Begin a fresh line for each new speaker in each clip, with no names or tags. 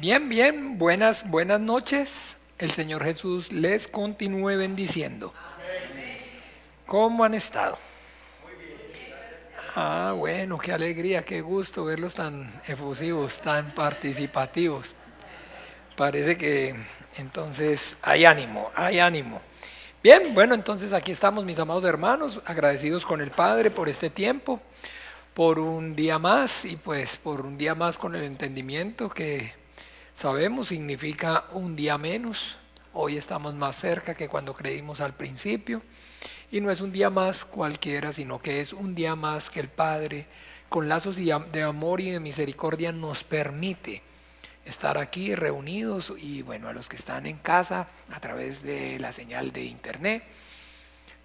Bien, bien, buenas noches. El Señor Jesús les continúe bendiciendo. ¿Cómo han estado? Ah, bueno, qué alegría, qué gusto verlos tan efusivos, tan participativos. Parece que entonces hay ánimo, hay ánimo. Bien, bueno, entonces aquí estamos mis amados hermanos, agradecidos con el Padre por este tiempo, por un día más y pues por un día más con el entendimiento que sabemos significa un día menos. Hoy estamos más cerca que cuando creímos al principio. Y no es un día más cualquiera, sino que es un día más que el Padre, con lazos de amor y de misericordia, nos permite estar aquí reunidos. Y bueno, a los que están en casa a través de la señal de internet,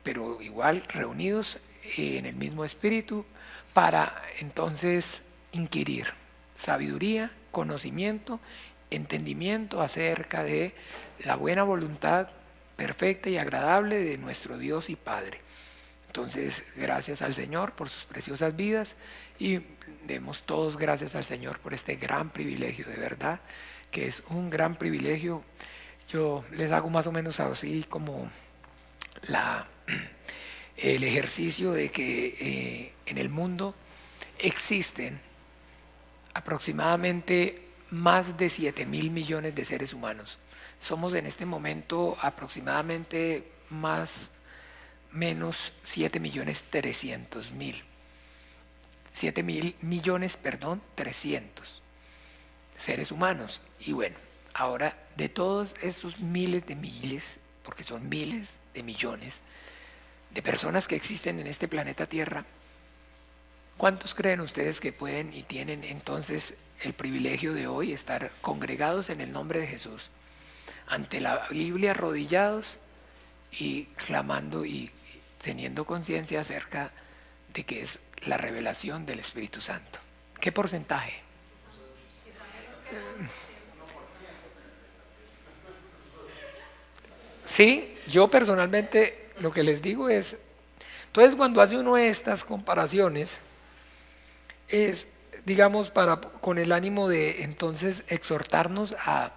pero igual reunidos en el mismo espíritu, para entonces inquirir sabiduría, conocimiento, entendimiento acerca de la buena voluntad perfecta y agradable de nuestro Dios y Padre. Entonces, gracias al Señor por sus preciosas vidas y demos todos gracias al Señor por este gran privilegio, de verdad, que es un gran privilegio. Yo les hago más o menos así como la, el ejercicio de que en el mundo existen aproximadamente más de 7.000 millones de seres humanos. Somos en este momento aproximadamente más menos 7.300.000. 7.000 millones, perdón, 300 seres humanos. Y bueno, ahora de todos estos miles, porque son miles de millones de personas que existen en este planeta Tierra, ¿cuántos creen ustedes que pueden y tienen entonces el privilegio de hoy estar congregados en el nombre de Jesús, ante la Biblia arrodillados y clamando y teniendo conciencia acerca de que es la revelación del Espíritu Santo? ¿Qué porcentaje? Sí, yo personalmente lo que les digo es, entonces cuando hace uno estas comparaciones, es, digamos, con el ánimo de entonces exhortarnos a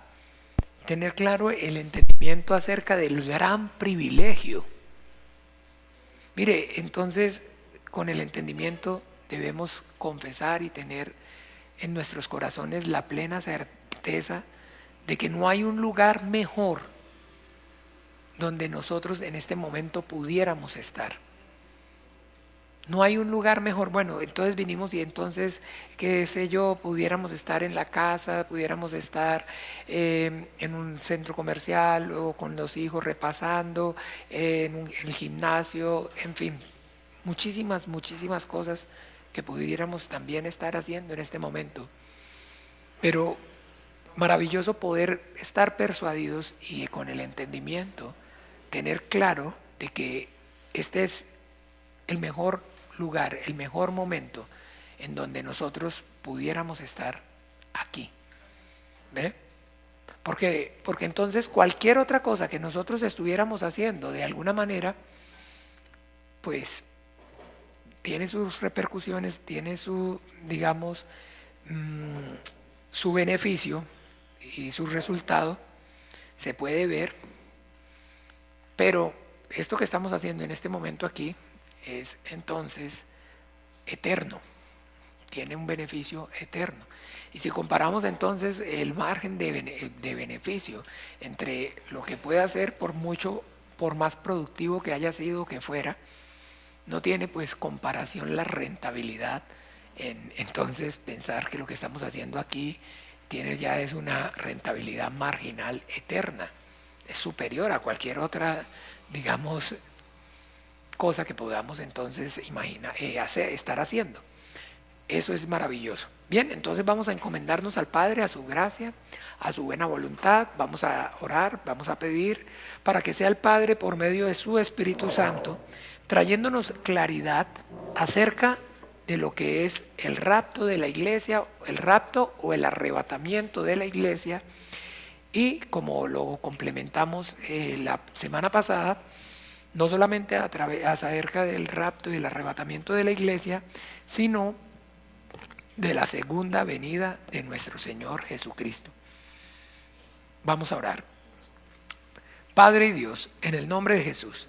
tener claro el entendimiento acerca del gran privilegio. Mire, entonces con el entendimiento debemos confesar y tener en nuestros corazones la plena certeza de que no hay un lugar mejor donde nosotros en este momento pudiéramos estar. No hay un lugar mejor. Bueno, entonces vinimos y entonces, qué sé yo, pudiéramos estar en la casa, pudiéramos estar en un centro comercial o con los hijos repasando, en el gimnasio, en fin, muchísimas cosas que pudiéramos también estar haciendo en este momento. Pero maravilloso poder estar persuadidos y con el entendimiento tener claro de que este es el mejor lugar, el mejor momento en donde nosotros pudiéramos estar aquí. ¿Ve? Porque entonces cualquier otra cosa que nosotros estuviéramos haciendo de alguna manera, pues tiene sus repercusiones, tiene su, digamos, su beneficio y su resultado, se puede ver, pero esto que estamos haciendo en este momento aquí es entonces eterno, tiene un beneficio eterno. Y si comparamos entonces el margen de beneficio entre lo que puede hacer por mucho, por más productivo que haya sido que fuera, no tiene pues comparación la rentabilidad en entonces pensar que lo que estamos haciendo aquí tiene ya es una rentabilidad marginal eterna, es superior a cualquier otra, digamos, cosa que podamos entonces imaginar, estar haciendo. Eso es maravilloso. Bien, entonces vamos a encomendarnos al Padre, a su gracia, a su buena voluntad. Vamos a orar, vamos a pedir para que sea el Padre por medio de su Espíritu Santo, trayéndonos claridad acerca de lo que es el rapto de la iglesia, el rapto o el arrebatamiento de la iglesia. Y como lo complementamos la semana pasada, no solamente acerca del rapto y el arrebatamiento de la iglesia, sino de la segunda venida de nuestro Señor Jesucristo. Vamos a orar. Padre y Dios, en el nombre de Jesús,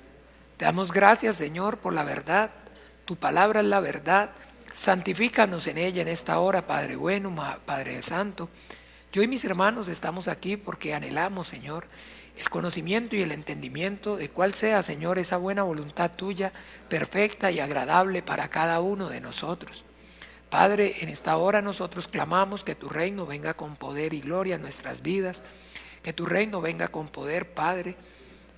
te damos gracias, Señor, por la verdad. Tu palabra es la verdad. Santifícanos en ella en esta hora, Padre bueno, Padre santo. Yo y mis hermanos estamos aquí porque anhelamos, Señor, el conocimiento y el entendimiento de cuál sea, Señor, esa buena voluntad tuya, perfecta y agradable para cada uno de nosotros. Padre, en esta hora nosotros clamamos que tu reino venga con poder y gloria en nuestras vidas, que tu reino venga con poder, Padre.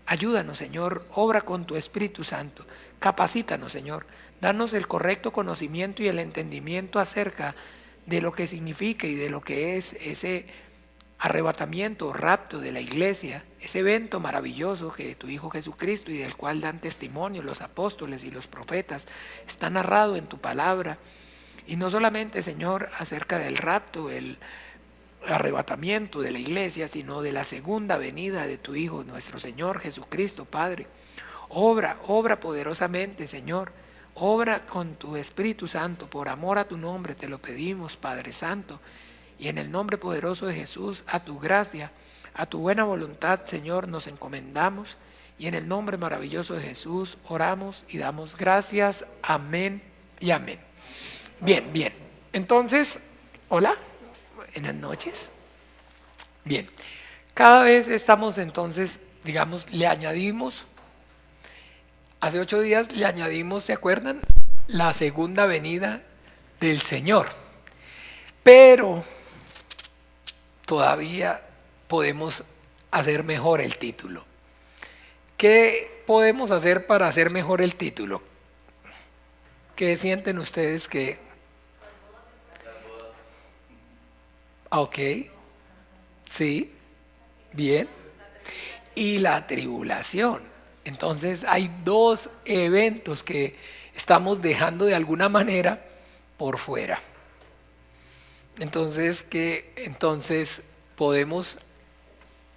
Ayúdanos, Señor, obra con tu Espíritu Santo, capacítanos, Señor, danos el correcto conocimiento y el entendimiento acerca de lo que significa y de lo que es ese arrebatamiento o rapto de la iglesia, ese evento maravilloso que tu Hijo Jesucristo y del cual dan testimonio los apóstoles y los profetas, está narrado en tu palabra. Y no solamente, Señor, acerca del rapto, el arrebatamiento de la iglesia, sino de la segunda venida de tu Hijo, nuestro Señor Jesucristo, Padre. Obra poderosamente, Señor. Obra con tu Espíritu Santo, por amor a tu nombre te lo pedimos, Padre Santo. Y en el nombre poderoso de Jesús, a tu gracia, a tu buena voluntad, Señor, nos encomendamos. Y en el nombre maravilloso de Jesús oramos y damos gracias. Amén y amén. Bien, bien. Entonces, hola, buenas noches. Bien, cada vez estamos entonces, digamos, le añadimos, hace 8 días le añadimos, ¿se acuerdan? La segunda venida del Señor. Pero todavía podemos hacer mejor el título. ¿Qué podemos hacer para hacer mejor el título? ¿Qué sienten ustedes que? Ok, sí, bien. Y la tribulación. Entonces hay 2 eventos que estamos dejando de alguna manera por fuera. Entonces podemos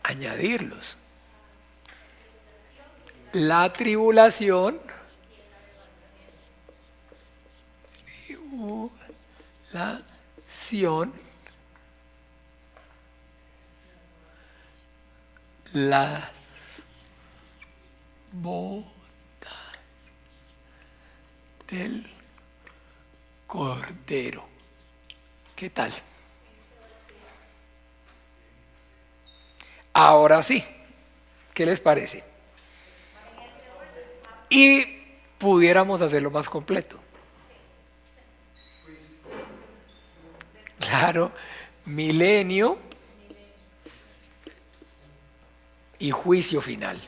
añadirlos. La tribulación, las bodas del Cordero. ¿Qué tal? Ahora sí, ¿qué les parece? Y pudiéramos hacerlo más completo. Claro, milenio y juicio final.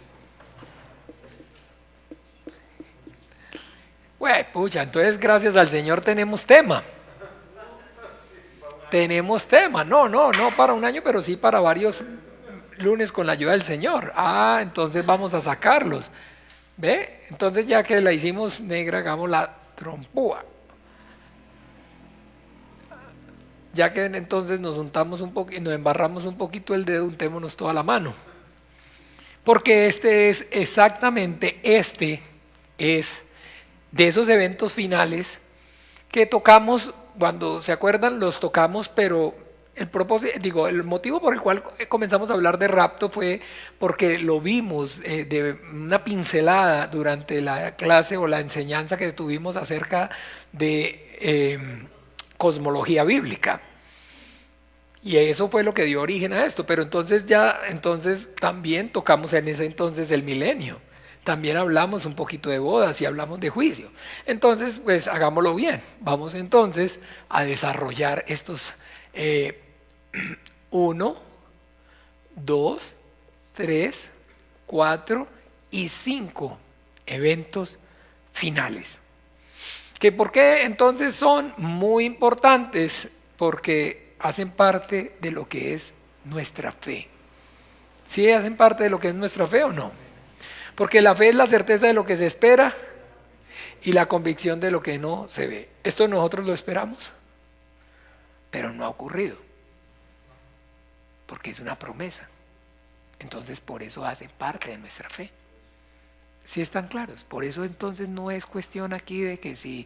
Pucha, entonces gracias al Señor tenemos tema. Tenemos tema, no para un año, pero sí para varios lunes con la ayuda del Señor. Entonces vamos a sacarlos. ¿Ve? Entonces ya que la hicimos negra, hagamos la trompúa. Ya que entonces nos untamos un poco y nos embarramos un poquito el dedo, untémonos toda la mano. Porque este es de esos eventos finales que tocamos, cuando se acuerdan, los tocamos, pero el motivo por el cual comenzamos a hablar de rapto fue porque lo vimos de una pincelada durante la clase o la enseñanza que tuvimos acerca de cosmología bíblica. Y eso fue lo que dio origen a esto, pero entonces también tocamos en ese entonces el milenio. También hablamos un poquito de bodas y hablamos de juicio. Entonces, pues hagámoslo bien. Vamos entonces a desarrollar estos 1, 2, 3, 4 y 5 eventos finales. ¿Por qué entonces son muy importantes? Porque hacen parte de lo que es nuestra fe. ¿Sí hacen parte de lo que es nuestra fe o no? Porque la fe es la certeza de lo que se espera y la convicción de lo que no se ve. Esto nosotros lo esperamos, pero no ha ocurrido, porque es una promesa. Entonces por eso hacen parte de nuestra fe. ¿Sí están claros? Por eso entonces no es cuestión aquí de que si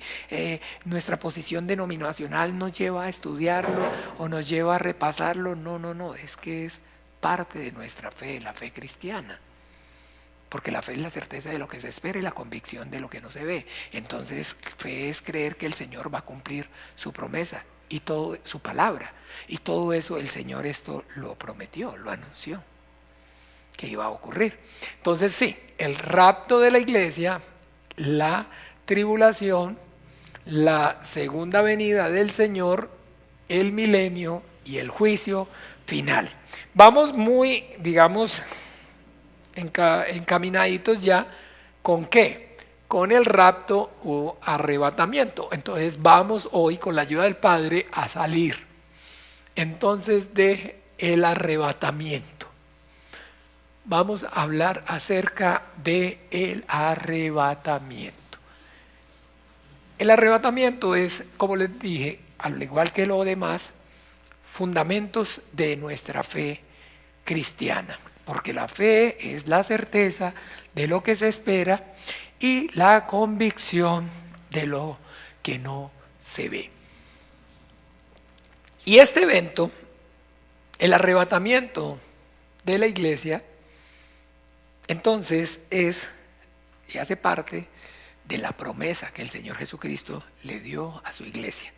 nuestra posición denominacional nos lleva a estudiarlo o nos lleva a repasarlo, no, es que es parte de nuestra fe, la fe cristiana. Porque la fe es la certeza de lo que se espera y la convicción de lo que no se ve. Entonces, fe es creer que el Señor va a cumplir su promesa y todo, su palabra. Y todo eso el Señor esto lo prometió, lo anunció, que iba a ocurrir. Entonces sí, el rapto de la iglesia, la tribulación, la segunda venida del Señor, el milenio y el juicio final. Vamos muy, digamos, encaminaditos ya, ¿con qué? Con el rapto o arrebatamiento. Entonces vamos hoy con la ayuda del Padre a salir entonces de el arrebatamiento. Vamos a hablar acerca de el arrebatamiento. El arrebatamiento es, como les dije, al igual que lo demás, fundamentos de nuestra fe cristiana, porque la fe es la certeza de lo que se espera y la convicción de lo que no se ve. Y este evento, el arrebatamiento de la iglesia, entonces es y hace parte de la promesa que el Señor Jesucristo le dio a su iglesia.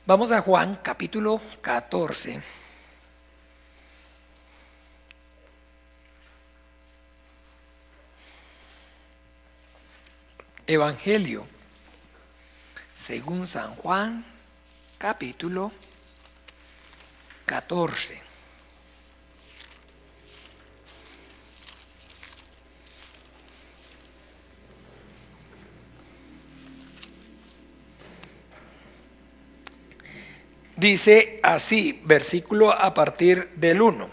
Vamos a Juan capítulo 14. Evangelio según San Juan, capítulo 14. Dice así, versículo a partir del 1.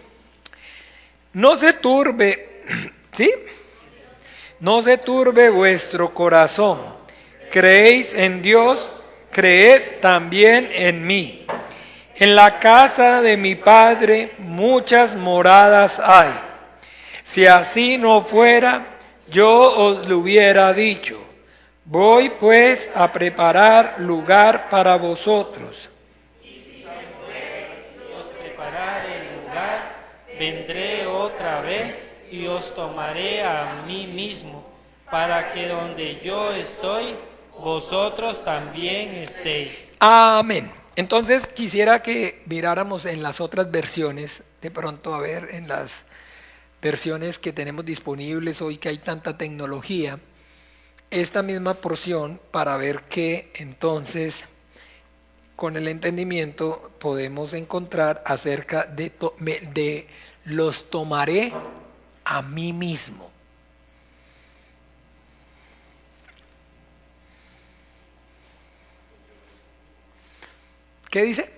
No se turbe, ¿sí? No se turbe vuestro corazón. Creéis en Dios, creed también en mí. En la casa de mi Padre muchas moradas hay. Si así no fuera, yo os lo hubiera dicho. Voy pues a preparar lugar para vosotros.
Vendré otra vez y os tomaré a mí mismo, para que donde yo estoy, vosotros también estéis.
Amén. Entonces quisiera que miráramos en las otras versiones, de pronto a ver en las versiones que tenemos disponibles hoy que hay tanta tecnología, esta misma porción para ver que entonces con el entendimiento podemos encontrar acerca de los tomaré a mí mismo. ¿Qué dice?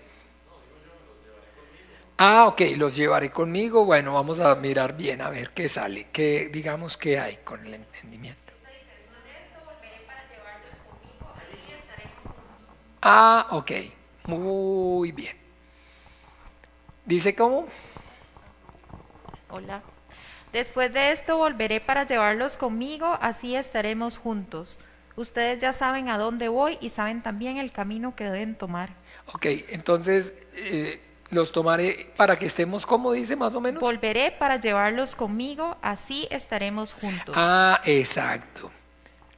Ah, ok, los llevaré conmigo. Bueno, vamos a mirar bien a ver qué sale, qué digamos que hay con el entendimiento. Ah, ok, muy bien. ¿Dice cómo?
Hola. Después de esto volveré para llevarlos conmigo, así estaremos juntos. Ustedes ya saben a dónde voy y saben también el camino que deben tomar.
Ok, entonces los tomaré para que estemos, ¿cómo dice más o menos?
Volveré para llevarlos conmigo, así estaremos juntos.
Ah, exacto.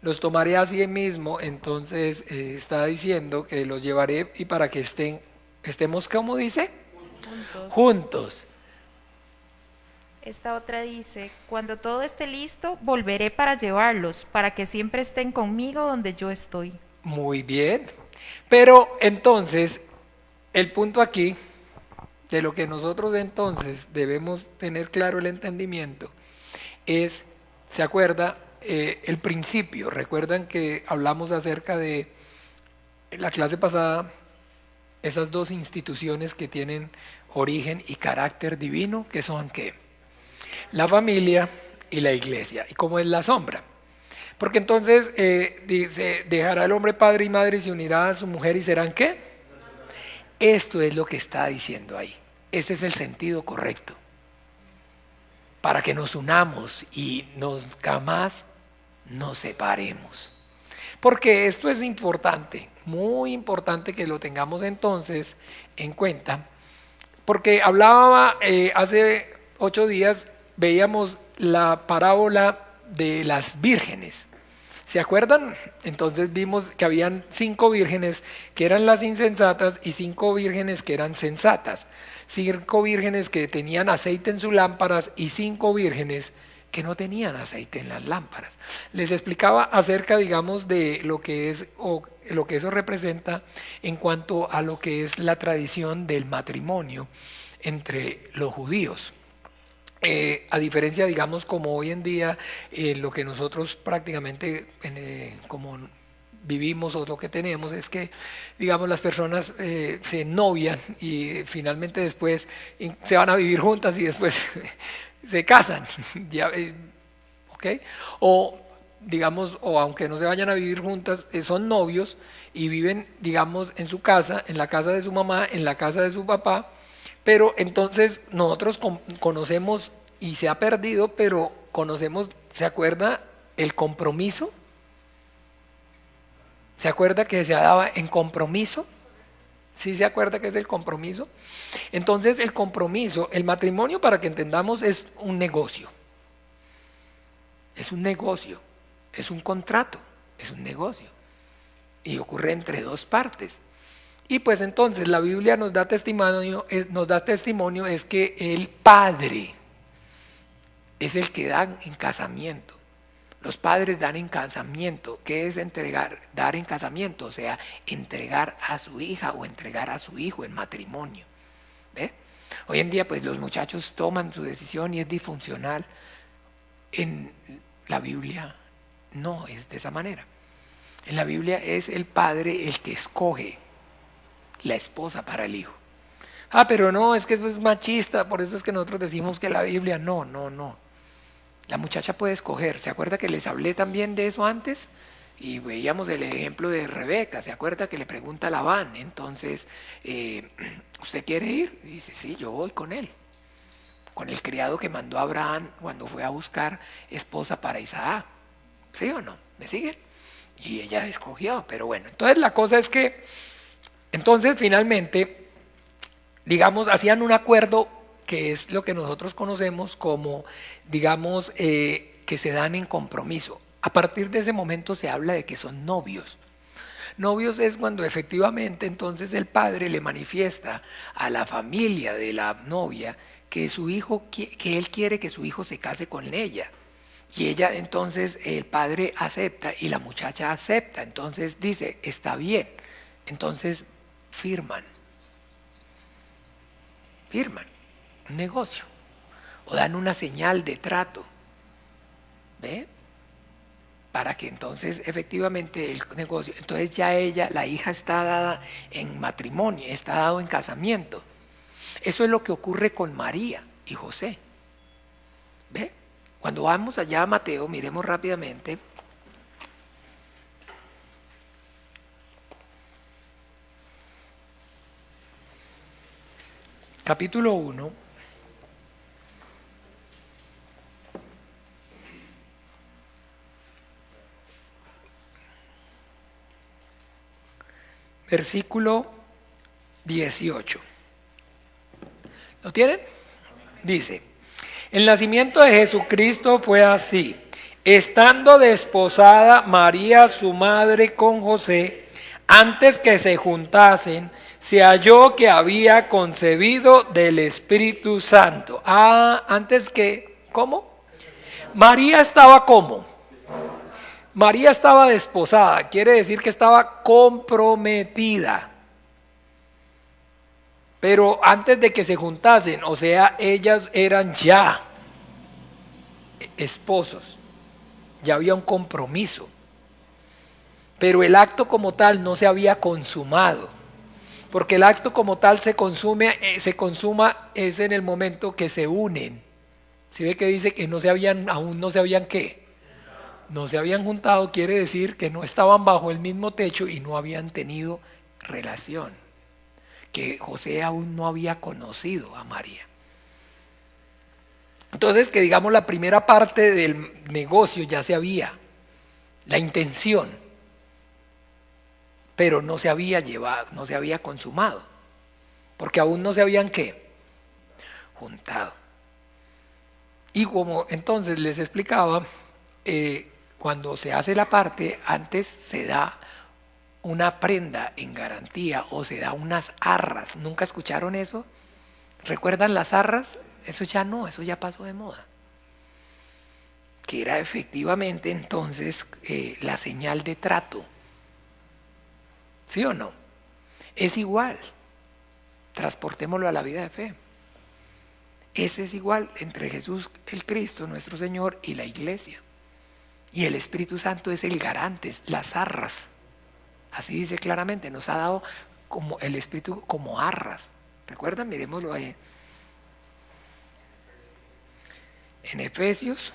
Los tomaré así mismo, entonces está diciendo que los llevaré y para que estemos, ¿cómo dice?
Juntos.
Juntos.
Esta otra dice, cuando todo esté listo, volveré para llevarlos, para que siempre estén conmigo donde yo estoy.
Muy bien. Pero entonces, el punto aquí, de lo que nosotros entonces debemos tener claro el entendimiento, es, ¿se acuerda? El principio. Recuerdan que hablamos acerca de la clase pasada, esas dos instituciones que tienen origen y carácter divino, que son ¿qué? La familia y la iglesia. ¿Y cómo es la sombra? Porque entonces dice, dejará el hombre padre y madre y se unirá a su mujer y serán ¿qué? Esto es lo que está diciendo ahí. Ese es el sentido correcto. Para que nos unamos y jamás nos separemos. Porque esto es importante, muy importante que lo tengamos entonces en cuenta. Porque hablaba hace 8 días veíamos la parábola de las vírgenes. ¿Se acuerdan? Entonces vimos que habían 5 vírgenes que eran las insensatas y 5 vírgenes que eran sensatas. 5 vírgenes que tenían aceite en sus lámparas y 5 vírgenes que no tenían aceite en las lámparas. Les explicaba acerca, digamos, de lo que es o lo que eso representa en cuanto a lo que es la tradición del matrimonio entre los judíos. A diferencia, digamos, como hoy en día, lo que nosotros prácticamente como vivimos o lo que tenemos es que, digamos, las personas se novian y finalmente después se van a vivir juntas y después se casan, ya, ¿ok? O digamos, o aunque no se vayan a vivir juntas, son novios y viven, digamos, en su casa, en la casa de su mamá, en la casa de su papá. Pero entonces nosotros conocemos, y se ha perdido, pero conocemos, ¿se acuerda el compromiso? ¿Se acuerda que se daba en compromiso? ¿Sí se acuerda que es el compromiso? Entonces el compromiso, el matrimonio, para que entendamos, es un negocio. Es un negocio, es un contrato, es un negocio. Y ocurre entre 2 partes. Y pues entonces la Biblia nos da testimonio es que el padre es el que da en casamiento. Los padres dan en casamiento. ¿Qué es entregar? Dar en casamiento, o sea, entregar a su hija o entregar a su hijo en matrimonio. ¿Ve? Hoy en día pues los muchachos toman su decisión y es disfuncional. En la Biblia no es de esa manera. En la Biblia es el padre el que escoge la esposa para el hijo. Pero no, es que eso es machista, por eso es que nosotros decimos que la Biblia no. La muchacha puede escoger. ¿Se acuerda que les hablé también de eso antes? Y veíamos el ejemplo de Rebeca. ¿Se acuerda que le pregunta a Labán? Entonces, ¿usted quiere ir? Y dice, sí, yo voy con él. Con el criado que mandó a Abraham cuando fue a buscar esposa para Isaac. ¿Sí o no? ¿Me siguen? Y ella escogió, pero bueno. Entonces la cosa es que entonces finalmente, digamos, hacían un acuerdo que es lo que nosotros conocemos como, digamos, que se dan en compromiso. A partir de ese momento se habla de que son novios. Novios es cuando efectivamente entonces el padre le manifiesta a la familia de la novia que su hijo, que él quiere que su hijo se case con ella. Y ella entonces, el padre acepta y la muchacha acepta. Entonces dice, está bien. Entonces firman un negocio o dan una señal de trato, ¿ve? Para que entonces efectivamente el negocio, entonces ya ella, la hija está dada en matrimonio, está dado en casamiento. Eso es lo que ocurre con María y José, ¿ve? Cuando vamos allá a Mateo, miremos rápidamente. Capítulo 1, versículo 18. ¿Lo tienen? Dice, el nacimiento de Jesucristo fue así. Estando desposada María, su madre, con José, antes que se juntasen, se halló que había concebido del Espíritu Santo. Antes que, ¿cómo? María estaba ¿cómo? María estaba desposada, quiere decir que estaba comprometida. Pero antes de que se juntasen, o sea, ellas eran ya esposos, ya había un compromiso. Pero el acto como tal no se había consumado. Porque el acto como tal se consuma es en el momento que se unen. ¿Sí ve que dice que aún no se habían qué? No se habían juntado, quiere decir que no estaban bajo el mismo techo y no habían tenido relación. Que José aún no había conocido a María. Entonces que digamos la primera parte del negocio ya se había, la intención. Pero no se había llevado, no se había consumado, porque aún no se habían ¿qué? Juntado. Y como entonces les explicaba, cuando se hace la parte, antes se da una prenda en garantía o se da unas arras. ¿Nunca escucharon eso? ¿Recuerdan las arras? Eso ya no, eso ya pasó de moda. Que era efectivamente entonces la señal de trato. ¿Sí o no? Es igual. Transportémoslo a la vida de fe. Ese es igual entre Jesús el Cristo, nuestro Señor, y la iglesia. Y el Espíritu Santo es el garante, las arras. Así dice claramente, nos ha dado como el Espíritu como arras. ¿Recuerdan? Miremoslo ahí. En Efesios.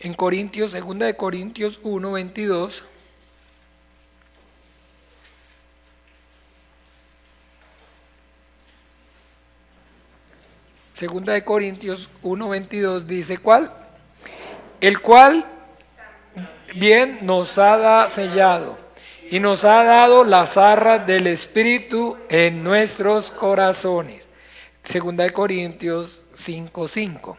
En Corintios, 2 Corintios 1:22. Segunda de Corintios 1:22 dice, ¿cuál? El cual bien nos ha sellado y nos ha dado las arras del Espíritu en nuestros corazones. Segunda de Corintios 5:5.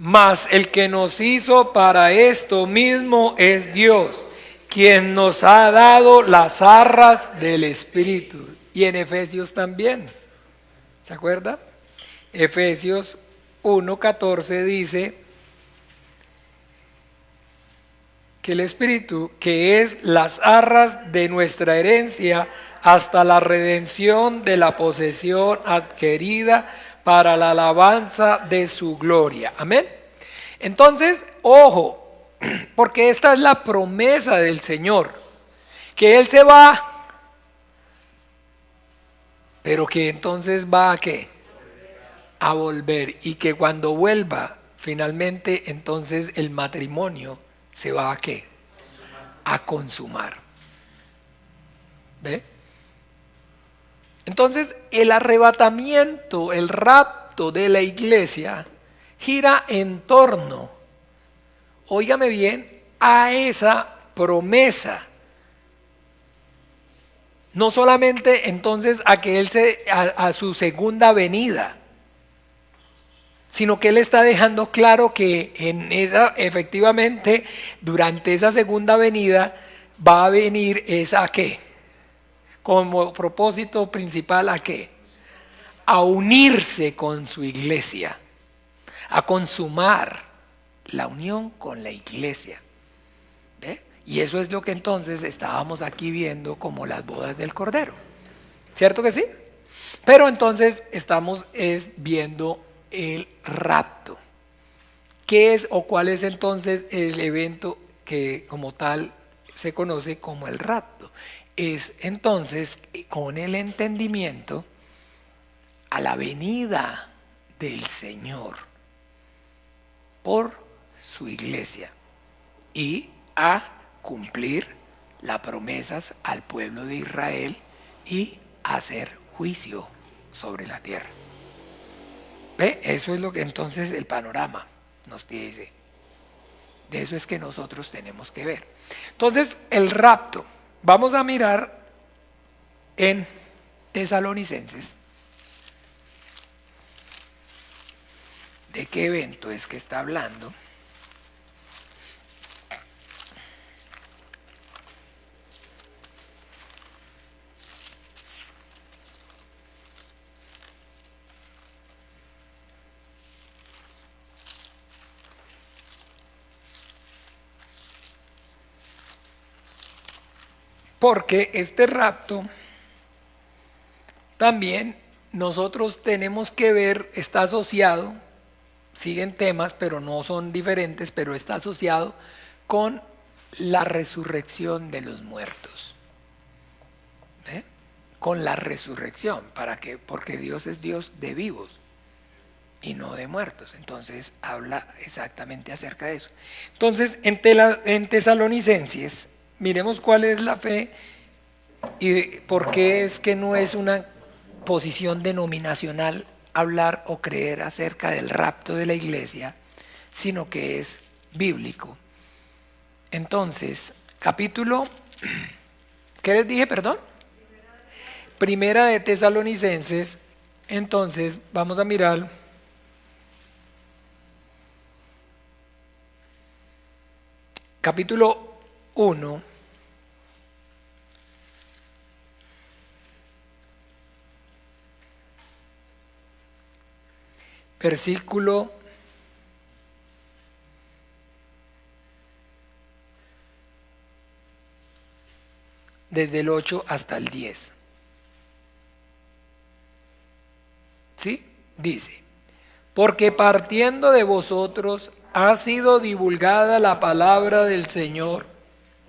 Mas el que nos hizo para esto mismo es Dios, quien nos ha dado las arras del Espíritu. Y en Efesios también, ¿se acuerda? Efesios 1:14 dice que el Espíritu, que es las arras de nuestra herencia hasta la redención de la posesión adquirida para la alabanza de su gloria. Amén. Entonces, ojo, porque esta es la promesa del Señor, que Él se va, pero que entonces va a ¿qué? A volver, y que cuando vuelva, finalmente entonces el matrimonio se va a ¿qué? A consumar. ¿Ve? Entonces, el arrebatamiento, el rapto de la iglesia gira en torno, óigame bien, a esa promesa. No solamente entonces a que Él a su segunda venida, sino que Él está dejando claro que efectivamente, durante esa segunda venida va a venir esa ¿qué? Como propósito principal ¿a qué? A unirse con su iglesia, a consumar la unión con la iglesia. ¿Ve? Y eso es lo que entonces estábamos aquí viendo como las bodas del Cordero. ¿Cierto que sí? Pero entonces estamos viendo el rapto. ¿Qué es o cuál es entonces el evento que como tal se conoce como el rapto? Es entonces con el entendimiento a la venida del Señor por su iglesia y a cumplir las promesas al pueblo de Israel y hacer juicio sobre la tierra. ¿Ve? Eso es lo que entonces el panorama nos dice. De eso es que nosotros tenemos que ver. Entonces, el rapto. Vamos a mirar en Tesalonicenses de qué evento es que está hablando. Porque este rapto también nosotros tenemos que ver, está asociado, siguen temas, pero no son diferentes, pero está asociado con la resurrección de los muertos. ¿Eh? Con la resurrección, ¿para qué? Porque Dios es Dios de vivos y no de muertos. Entonces habla exactamente acerca de eso. Entonces en Tesalonicenses, miremos cuál es la fe y por qué es que no es una posición denominacional hablar o creer acerca del rapto de la iglesia, sino que es bíblico. Entonces, capítulo, ¿qué les dije, perdón? Primera de Tesalonicenses. Entonces, vamos a mirar capítulo 1. Versículo desde el 8 hasta el 10. ¿Sí? Dice, porque partiendo de vosotros ha sido divulgada la palabra del Señor,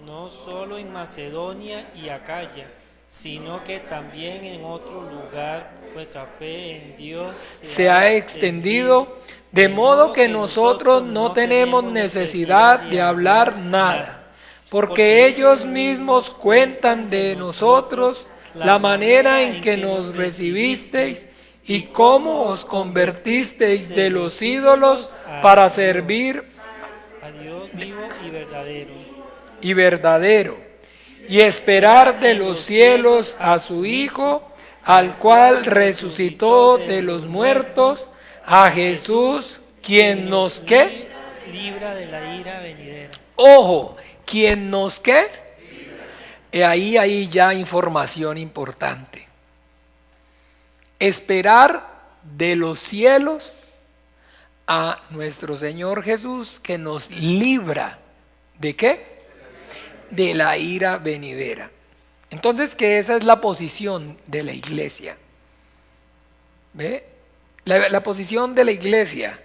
no solo en Macedonia y Acaya, sino que también en otro lugar vuestra fe en Dios
se ha extendido, de modo que nosotros no tenemos necesidad de hablar nada, porque ellos mismos cuentan de nosotros la manera en que nos recibisteis y cómo os convertisteis de los ídolos para servir
a Dios vivo
y verdadero, y esperar de los cielos a su Hijo, al cual resucitó de los muertos, a Jesús, quien nos ¿qué?
libra de la ira venidera.
Ojo, quien nos ¿qué? Ahí ya información importante. Esperar de los cielos a nuestro Señor Jesús, que nos libra ¿de qué? De la ira venidera. Entonces, que esa es la posición de la iglesia. ¿Ve? La posición de la iglesia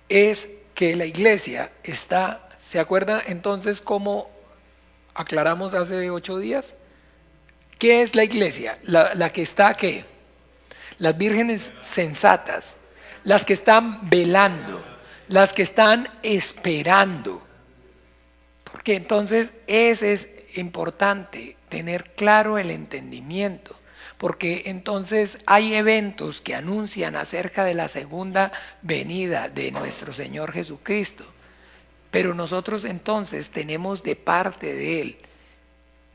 es que la iglesia está, ¿se acuerdan entonces cómo aclaramos hace 8 días? ¿Qué es la iglesia? La que está, ¿qué? Las vírgenes sensatas, las que están velando, las que están esperando. Porque entonces es importante tener claro el entendimiento, porque entonces hay eventos que anuncian acerca de la segunda venida de nuestro Señor Jesucristo, pero nosotros entonces tenemos de parte de Él,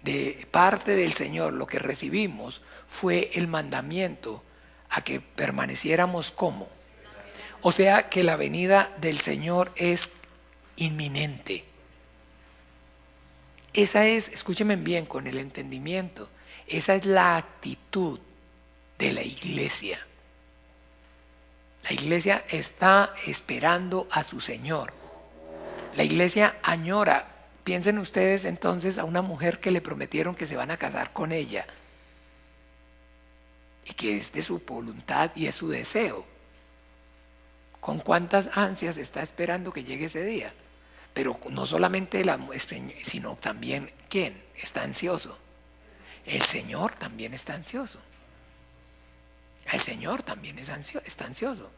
de parte del Señor, lo que recibimos fue el mandamiento a que permaneciéramos como. O sea que la venida del Señor es inminente. Esa es, escúchenme bien con el entendimiento, esa es la actitud de la iglesia. La iglesia está esperando a su Señor. La iglesia añora. Piensen ustedes entonces a una mujer que le prometieron que se van a casar con ella y que es de su voluntad y es su deseo. ¿Con cuántas ansias está esperando que llegue ese día? Pero no solamente sino también ¿quién? Está ansioso. El Señor también está ansioso. El Señor también está ansioso.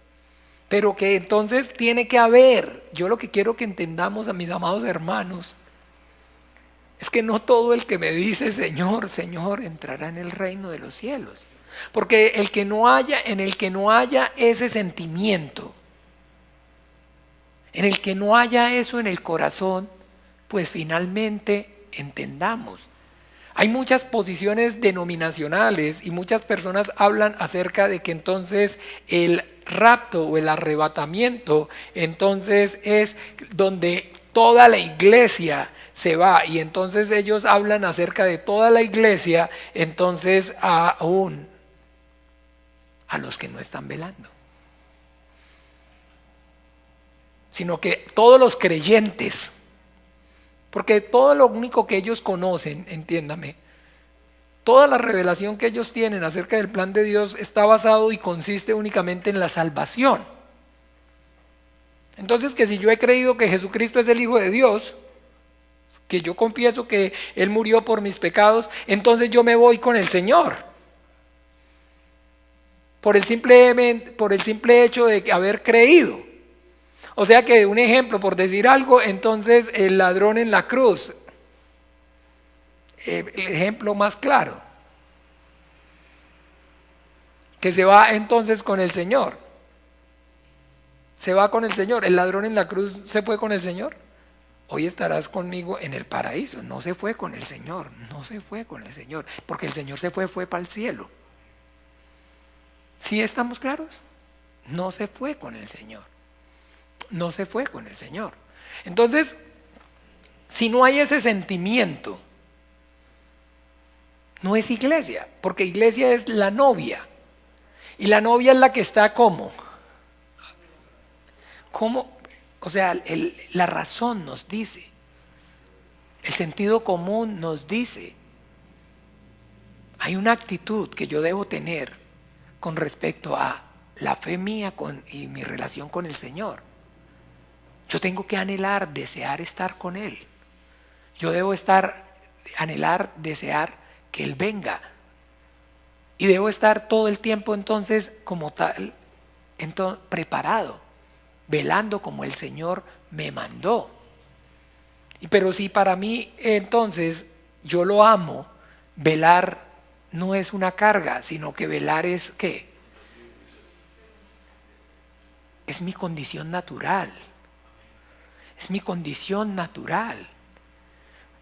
Pero que entonces tiene que haber, yo lo que quiero que entendamos a mis amados hermanos, es que no todo el que me dice Señor, Señor, entrará en el reino de los cielos. Porque en el que no haya ese sentimiento, en el que no haya eso en el corazón, pues finalmente entendamos. Hay muchas posiciones denominacionales y muchas personas hablan acerca de que entonces el rapto o el arrebatamiento entonces es donde toda la iglesia se va, y entonces ellos hablan acerca de toda la iglesia, entonces aún a los que no están velando, sino que todos los creyentes, porque todo lo único que ellos conocen, entiéndame, toda la revelación que ellos tienen acerca del plan de Dios está basado y consiste únicamente en la salvación. Entonces, que si yo he creído que Jesucristo es el Hijo de Dios, que yo confieso que Él murió por mis pecados, entonces yo me voy con el Señor. Por el simple hecho de haber creído. O sea que un ejemplo, por decir algo, entonces el ladrón en la cruz, el ejemplo más claro, que se va entonces con el Señor. Se va con el Señor. El ladrón en la cruz se fue con el Señor. Hoy estarás conmigo en el paraíso. No se fue con el Señor, no se fue con el Señor, porque el Señor fue para el cielo. ¿Sí estamos claros? No se fue con el Señor. No se fue con el Señor. Entonces, si no hay ese sentimiento, no es iglesia, porque iglesia es la novia. Y la novia es la que está ¿cómo? ¿Cómo? O sea, la razón nos dice, el sentido común nos dice, hay una actitud que yo debo tener con respecto a la fe mía y mi relación con el Señor. Yo tengo que anhelar, desear estar con Él. Yo debo anhelar, desear que Él venga. Y debo estar todo el tiempo entonces como tal, preparado, velando como el Señor me mandó. Pero si para mí entonces yo lo amo, velar no es una carga, sino que velar es ¿qué? Es mi condición natural. Es mi condición natural.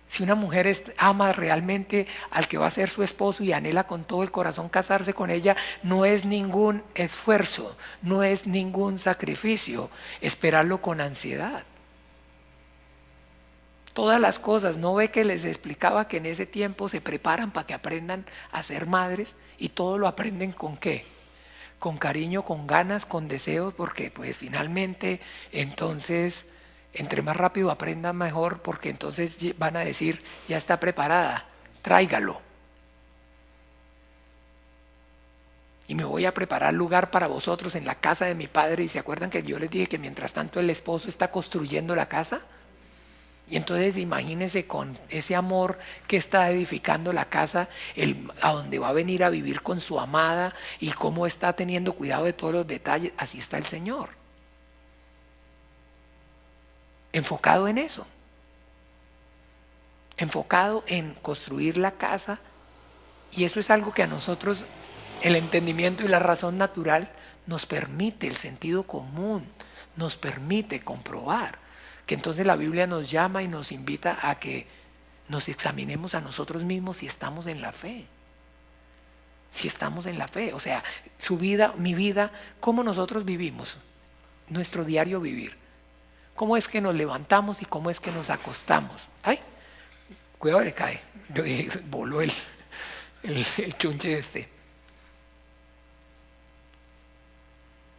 Si una mujer ama realmente al que va a ser su esposo y anhela con todo el corazón casarse con ella, no es ningún esfuerzo, no es ningún sacrificio esperarlo con ansiedad. Todas las cosas, ¿no ve que les explicaba que en ese tiempo se preparan para que aprendan a ser madres y todo lo aprenden con qué? Con cariño, con ganas, con deseos, porque pues finalmente entonces entre más rápido aprenda mejor, porque entonces van a decir ya está preparada, tráigalo y me voy a preparar lugar para vosotros en la casa de mi padre. Y se acuerdan que yo les dije que mientras tanto el esposo está construyendo la casa. Y entonces imagínense con ese amor que está edificando la casa, a donde va a venir a vivir con su amada y cómo está teniendo cuidado de todos los detalles. Así está el Señor, enfocado en eso, enfocado en construir la casa. Y eso es algo que a nosotros el entendimiento y la razón natural nos permite, el sentido común nos permite comprobar. Que entonces la Biblia nos llama y nos invita a que nos examinemos a nosotros mismos si estamos en la fe. Si estamos en la fe, o sea, su vida, mi vida, cómo nosotros vivimos, nuestro diario vivir. Cómo es que nos levantamos y cómo es que nos acostamos. Ay, cuidado, le cae. Yo dije, voló el chunche este.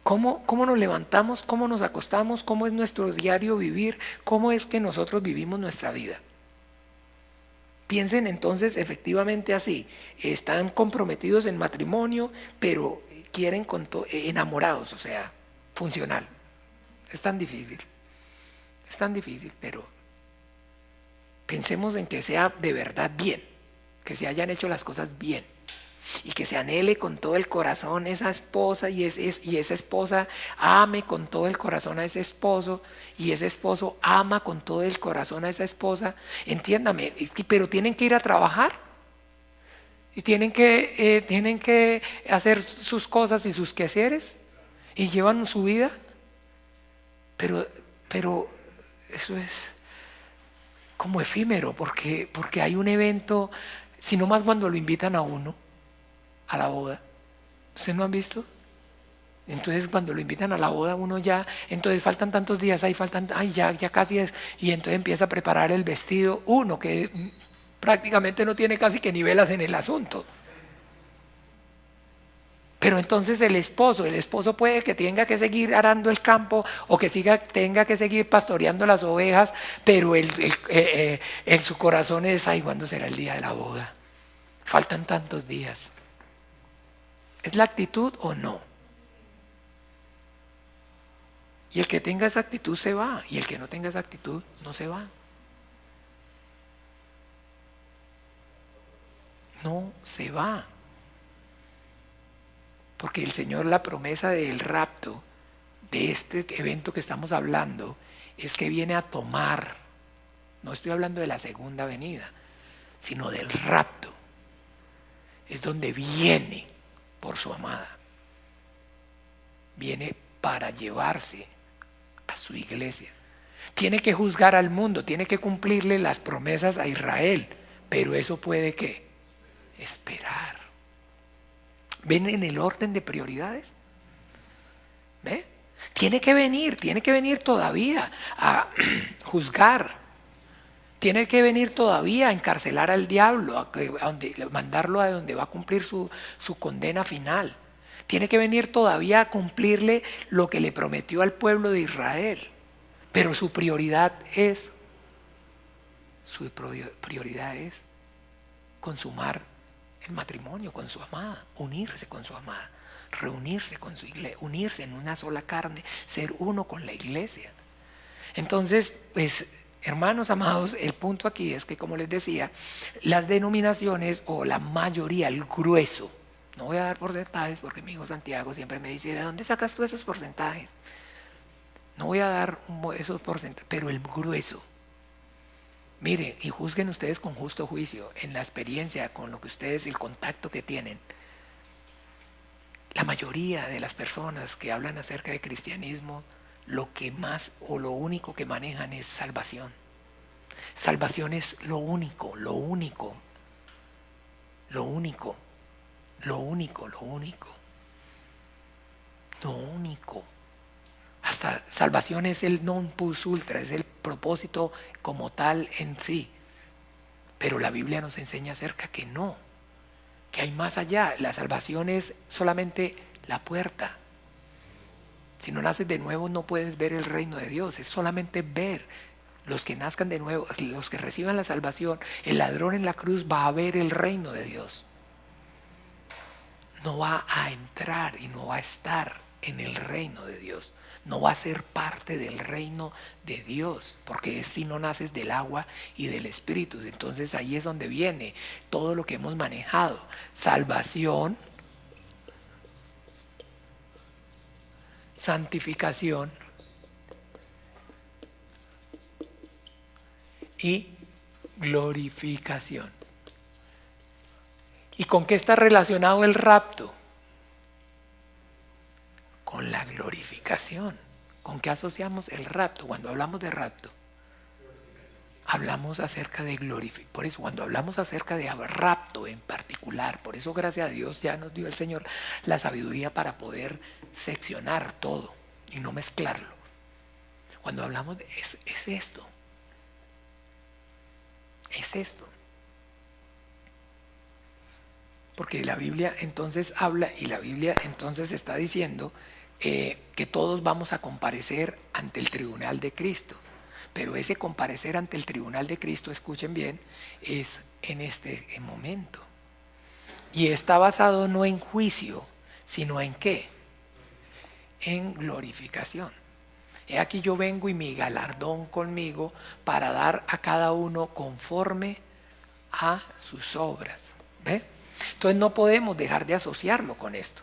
¿Cómo nos levantamos? ¿Cómo nos acostamos? ¿Cómo es nuestro diario vivir? ¿Cómo es que nosotros vivimos nuestra vida? Piensen entonces efectivamente así. Están comprometidos en matrimonio, pero quieren enamorados, o sea, funcional. Es tan difícil, pero pensemos en que sea de verdad bien, que se hayan hecho las cosas bien. Y que se anhele con todo el corazón esa esposa y esa esposa ame con todo el corazón a ese esposo y ese esposo ama con todo el corazón a esa esposa. Entiéndame, pero tienen que ir a trabajar y tienen que hacer sus cosas y sus quehaceres y llevan su vida, pero eso es como efímero, porque hay un evento, sino más cuando lo invitan a uno a la boda. ¿Ustedes no han visto? Entonces cuando lo invitan a la boda uno ya, entonces faltan tantos días, ya casi es, y entonces empieza a preparar el vestido, uno que prácticamente no tiene casi que ni velas en el asunto. Pero entonces el esposo puede que tenga que seguir arando el campo o que tenga que seguir pastoreando las ovejas, pero en su corazón es, ay, ¿cuándo será el día de la boda? Faltan tantos días. ¿Es la actitud o no? Y el que tenga esa actitud se va, y el que no tenga esa actitud no se va. No se va. Porque el Señor, la promesa del rapto, de este evento que estamos hablando, es que viene a tomar, no estoy hablando de la segunda venida, sino del rapto. Es donde viene por su amada. viene para llevarse a su iglesia. Tiene que juzgar al mundo, tiene que cumplirle las promesas a Israel, pero eso puede ¿qué? Esperar. ¿Ven en el orden de prioridades? ¿Ve? Tiene que venir todavía a juzgar. Tiene que venir todavía a encarcelar al diablo, mandarlo a donde va a cumplir su condena final. Tiene que venir todavía a cumplirle lo que le prometió al pueblo de Israel. Pero su prioridad es consumar el matrimonio con su amada, unirse con su amada, reunirse con su iglesia, unirse en una sola carne, ser uno con la iglesia. Entonces, pues, hermanos amados, el punto aquí es que, como les decía, las denominaciones o la mayoría, el grueso, no voy a dar porcentajes porque mi hijo Santiago siempre me dice, ¿de dónde sacas tú esos porcentajes? No voy a dar esos porcentajes, pero el grueso. Miren, y juzguen ustedes con justo juicio, en la experiencia, con lo que ustedes, el contacto que tienen. La mayoría de las personas que hablan acerca de cristianismo, lo que más o lo único que manejan es salvación. Salvación es lo único. Hasta salvación es el non plus ultra, es el propósito como tal en sí. Pero la Biblia nos enseña acerca que no, que hay más allá. La salvación es solamente la puerta. Si no naces de nuevo no puedes ver el reino de Dios, es solamente ver. Los que nazcan de nuevo, los que reciban la salvación, el ladrón en la cruz va a ver el reino de Dios. No va a entrar y no va a estar en el reino de Dios. No va a ser parte del reino de Dios, porque es si no naces del agua y del Espíritu. Entonces ahí es donde viene todo lo que hemos manejado. Salvación, santificación y glorificación. ¿Y con qué está relacionado el rapto? Con la glorificación. ¿Con qué asociamos el rapto? Cuando hablamos de rapto, hablamos acerca de glorificación. Por eso, cuando hablamos acerca de rapto en particular, por eso gracias a Dios ya nos dio el Señor la sabiduría para poder seccionar todo y no mezclarlo. Cuando hablamos de es esto. Es esto. Porque la Biblia entonces habla y la Biblia entonces está diciendo que todos vamos a comparecer ante el tribunal de Cristo. Pero ese comparecer ante el tribunal de Cristo, escuchen bien, es en este momento. Y está basado no en juicio, sino en ¿qué? En glorificación. He aquí yo vengo y mi galardón conmigo para dar a cada uno conforme a sus obras. ¿Ve? Entonces no podemos dejar de asociarlo con esto.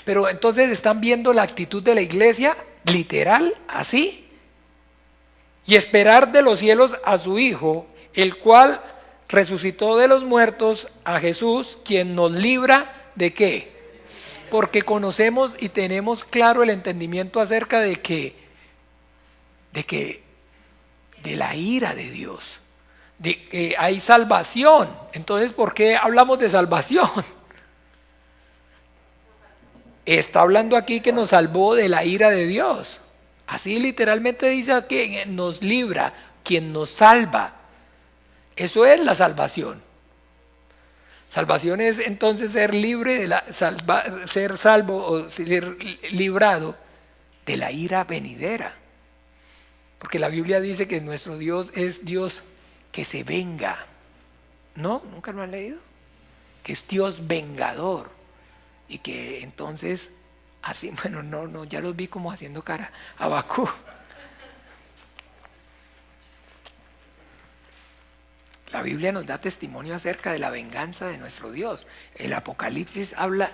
Pero entonces están viendo la actitud de la iglesia literal así. Y esperar de los cielos a su Hijo, el cual resucitó de los muertos, a Jesús, quien nos libra ¿de qué? Porque conocemos y tenemos claro el entendimiento acerca de la ira de Dios, de que hay salvación. Entonces, ¿por qué hablamos de salvación? Está hablando aquí que nos salvó de la ira de Dios. Así literalmente dice que nos libra, quien nos salva. Eso es la salvación. Salvación es entonces ser libre ser salvo o ser librado de la ira venidera. Porque la Biblia dice que nuestro Dios es Dios que se venga. ¿No? ¿Nunca lo han leído? Que es Dios vengador. Y que entonces, así, bueno, no, ya los vi como haciendo cara a Bakú. La Biblia nos da testimonio acerca de la venganza de nuestro Dios. El Apocalipsis habla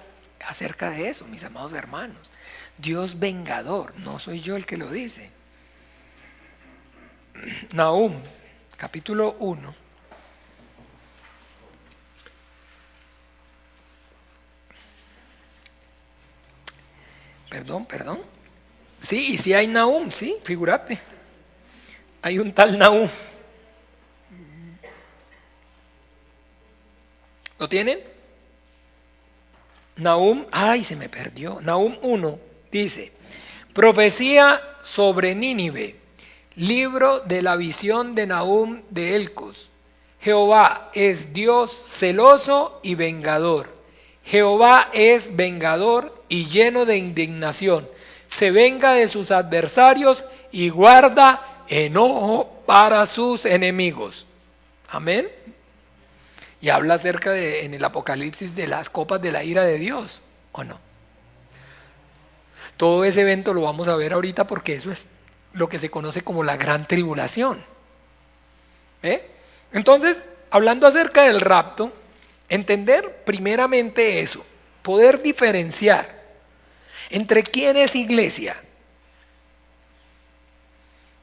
acerca de eso, mis amados hermanos. Dios vengador, no soy yo el que lo dice. Nahum, capítulo 1. Perdón. Sí, y sí hay Nahum, sí, figúrate. Hay un tal Nahum. ¿Lo tienen? Nahum, ay, se me perdió. Nahum 1 dice: profecía sobre Nínive, libro de la visión de Nahum de Elcos. Jehová es Dios celoso y vengador. Jehová es vengador y lleno de indignación. Se venga de sus adversarios y guarda enojo para sus enemigos. Amén. Y habla acerca de, en el Apocalipsis, de las copas de la ira de Dios, ¿o no? Todo ese evento lo vamos a ver ahorita porque eso es lo que se conoce como la gran tribulación. Entonces, hablando acerca del rapto, entender primeramente eso, poder diferenciar entre quién es iglesia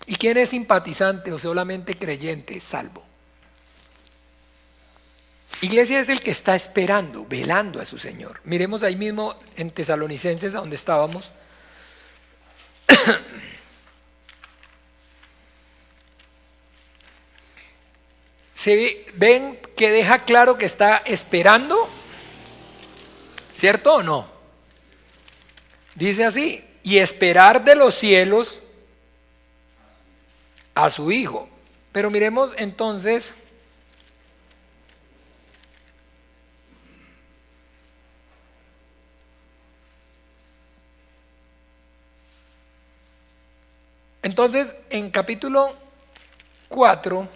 y quién es simpatizante o solamente creyente, salvo. Iglesia es el que está esperando, velando a su Señor. Miremos ahí mismo en Tesalonicenses, a donde estábamos. ¿Se ven que deja claro que está esperando? ¿Cierto o no? Dice así: y esperar de los cielos a su Hijo. Pero miremos entonces en capítulo 4,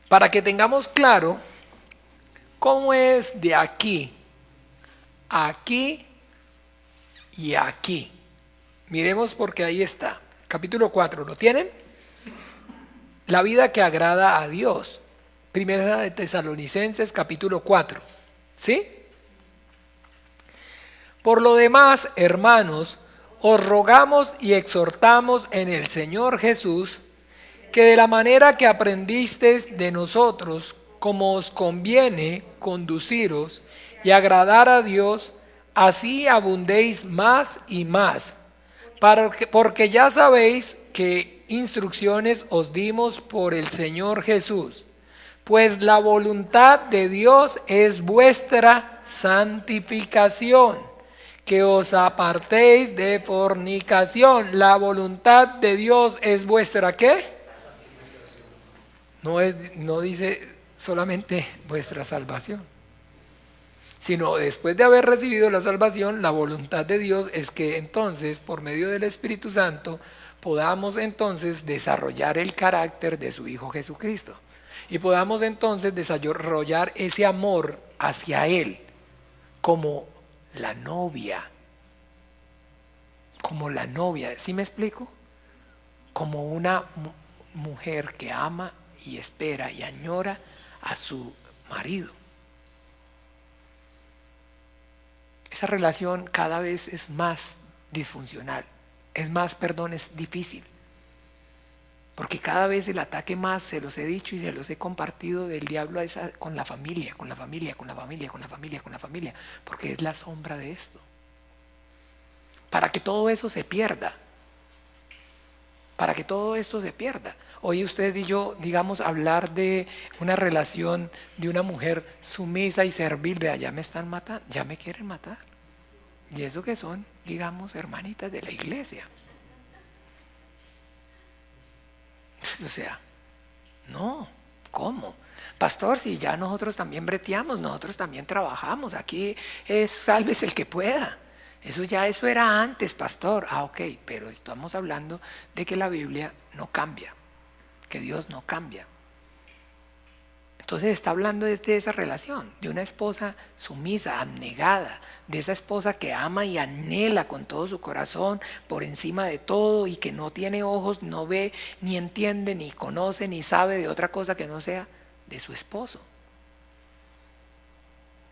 para que tengamos claro cómo es de aquí, aquí y aquí. Miremos porque ahí está. Capítulo 4, ¿lo tienen? La vida que agrada a Dios. Primera de Tesalonicenses, capítulo 4. ¿Sí? Por lo demás, hermanos, os rogamos y exhortamos en el Señor Jesús, que de la manera que aprendisteis de nosotros, como os conviene conduciros y agradar a Dios, así abundéis más y más, porque ya sabéis que instrucciones os dimos por el Señor Jesús, pues la voluntad de Dios es vuestra santificación, que os apartéis de fornicación. La voluntad de Dios es vuestra, ¿qué? No dice solamente vuestra salvación, sino después de haber recibido la salvación, la voluntad de Dios es que entonces, por medio del Espíritu Santo, podamos entonces desarrollar el carácter de su Hijo Jesucristo y podamos entonces desarrollar ese amor hacia Él como la novia, ¿sí me explico? Como una mujer que ama y espera y añora a su marido. Esa relación cada vez es más disfuncional, es difícil, porque cada vez el ataque más, se los he dicho y se los he compartido, del diablo con la familia, porque es la sombra de esto. Para que todo eso se pierda, Hoy usted y yo, digamos, hablar de una relación de una mujer sumisa y servil, vea, ya me están matando, ya me quieren matar. Y eso que son, digamos, hermanitas de la iglesia. O sea, no, ¿cómo? Pastor, si ya nosotros también breteamos, nosotros también trabajamos, aquí es sálvese el que pueda. Eso era antes, pastor. Ok, pero estamos hablando de que la Biblia no cambia, que Dios no cambia. Entonces está hablando de esa relación, de una esposa sumisa, abnegada, de esa esposa que ama y anhela con todo su corazón por encima de todo y que no tiene ojos, no ve, ni entiende, ni conoce, ni sabe de otra cosa que no sea de su esposo.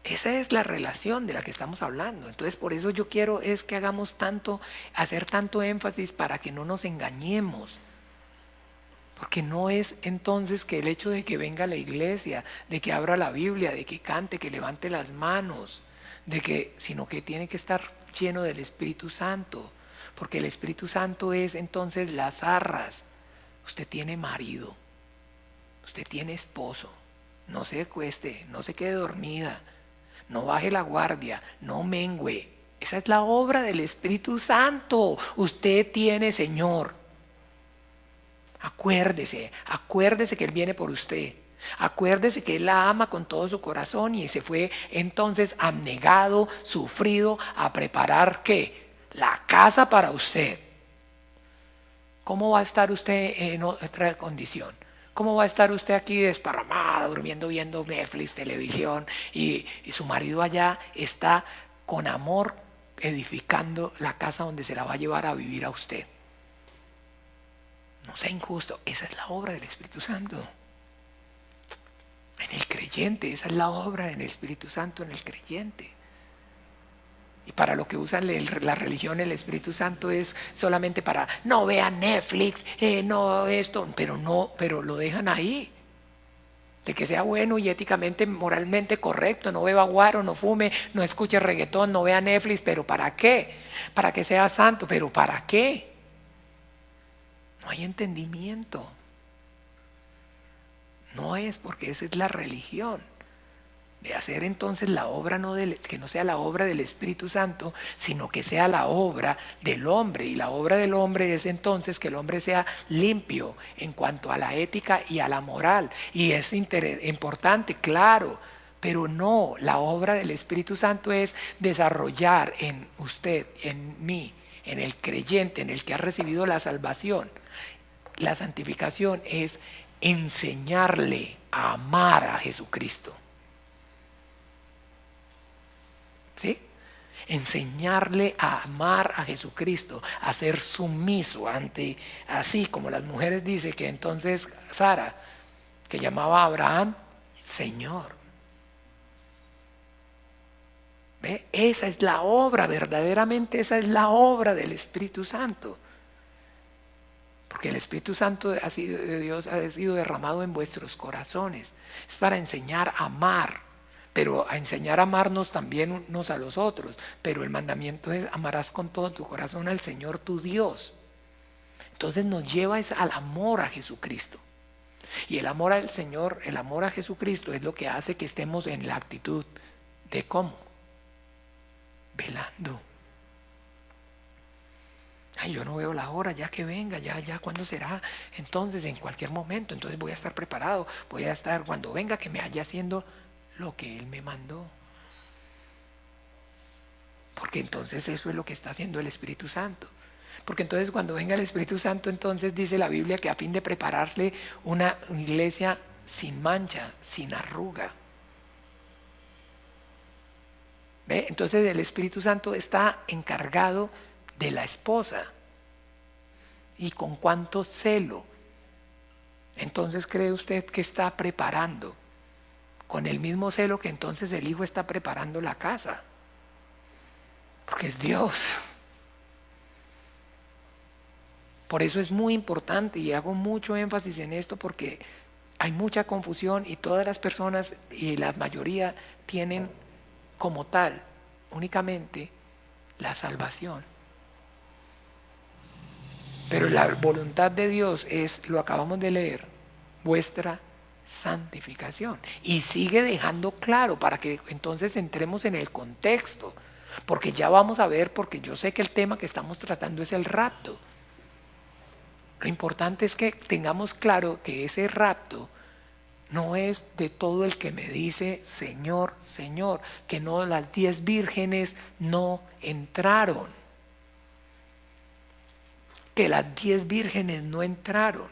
Esa es la relación de la que estamos hablando. Entonces por eso yo quiero es que hagamos hacer tanto énfasis para que no nos engañemos. Porque no es entonces que el hecho de que venga a la iglesia, de que abra la Biblia, de que cante, que levante las manos, sino que tiene que estar lleno del Espíritu Santo. Porque el Espíritu Santo es entonces las arras. Usted tiene marido, usted tiene esposo, no se acueste, no se quede dormida, no baje la guardia, no mengüe. Esa es la obra del Espíritu Santo. Usted tiene Señor. Acuérdese que Él viene por usted. Acuérdese que Él la ama con todo su corazón y se fue entonces abnegado, sufrido, a preparar ¿qué? La casa para usted. ¿Cómo va a estar usted en otra condición? ¿Cómo va a estar usted aquí desparramada, durmiendo, viendo Netflix, televisión y su marido allá está con amor edificando la casa donde se la va a llevar a vivir a usted? No sea injusto, esa es la obra del Espíritu Santo. En el creyente, esa es la obra del Espíritu Santo en el creyente. Y para lo que usan la religión, el Espíritu Santo es solamente para no vean Netflix, no esto, pero lo dejan ahí. De que sea bueno y éticamente, moralmente correcto, no beba guaro, no fume, no escuche reggaetón, no vea Netflix, pero ¿para qué? Para que sea santo, pero ¿para qué? No hay entendimiento. No es porque esa es la religión. De hacer entonces la obra que no sea la obra del Espíritu Santo, sino que sea la obra del hombre. Y la obra del hombre es entonces que el hombre sea limpio en cuanto a la ética y a la moral. Y es importante, claro, pero no, la obra del Espíritu Santo es desarrollar en usted, en mí, en el creyente, en el que ha recibido la salvación. La santificación es enseñarle a amar a Jesucristo. ¿Sí? Enseñarle a amar a Jesucristo, a ser sumiso ante, así como las mujeres dicen que entonces Sara, que llamaba a Abraham Señor. ¿Ve? Esa es la obra, verdaderamente esa es la obra del Espíritu Santo. Porque el Espíritu Santo de Dios ha sido derramado en vuestros corazones. Es para enseñar a amar, pero a enseñar a amarnos también unos a los otros. Pero el mandamiento es: amarás con todo tu corazón al Señor tu Dios. Entonces nos lleva al amor a Jesucristo. Y el amor al Señor, el amor a Jesucristo es lo que hace que estemos en la actitud de ¿cómo? Velando. Ay, yo no veo la hora, ya que venga, ya cuándo será. Entonces, en cualquier momento, entonces voy a estar preparado, voy a estar cuando venga, que me haya haciendo lo que Él me mandó. Porque entonces eso es lo que está haciendo el Espíritu Santo. Porque entonces cuando venga el Espíritu Santo, entonces dice la Biblia que a fin de prepararle una iglesia sin mancha, sin arruga. ¿Ve? Entonces el Espíritu Santo está encargado de la esposa. ¿Y con cuánto celo? Entonces ¿cree usted que está preparando? Con el mismo celo que entonces el hijo está preparando la casa. Porque es Dios. Por eso es muy importante y hago mucho énfasis en esto, porque hay mucha confusión y todas las personas y la mayoría tienen como tal únicamente la salvación. Pero la voluntad de Dios es, lo acabamos de leer, vuestra santificación. Y sigue dejando claro para que entonces entremos en el contexto. Porque ya vamos a ver, porque yo sé que el tema que estamos tratando es el rapto. Lo importante es que tengamos claro que ese rapto no es de todo el que me dice Señor, Señor, que no, las 10 vírgenes no entraron. Que las 10 vírgenes no entraron.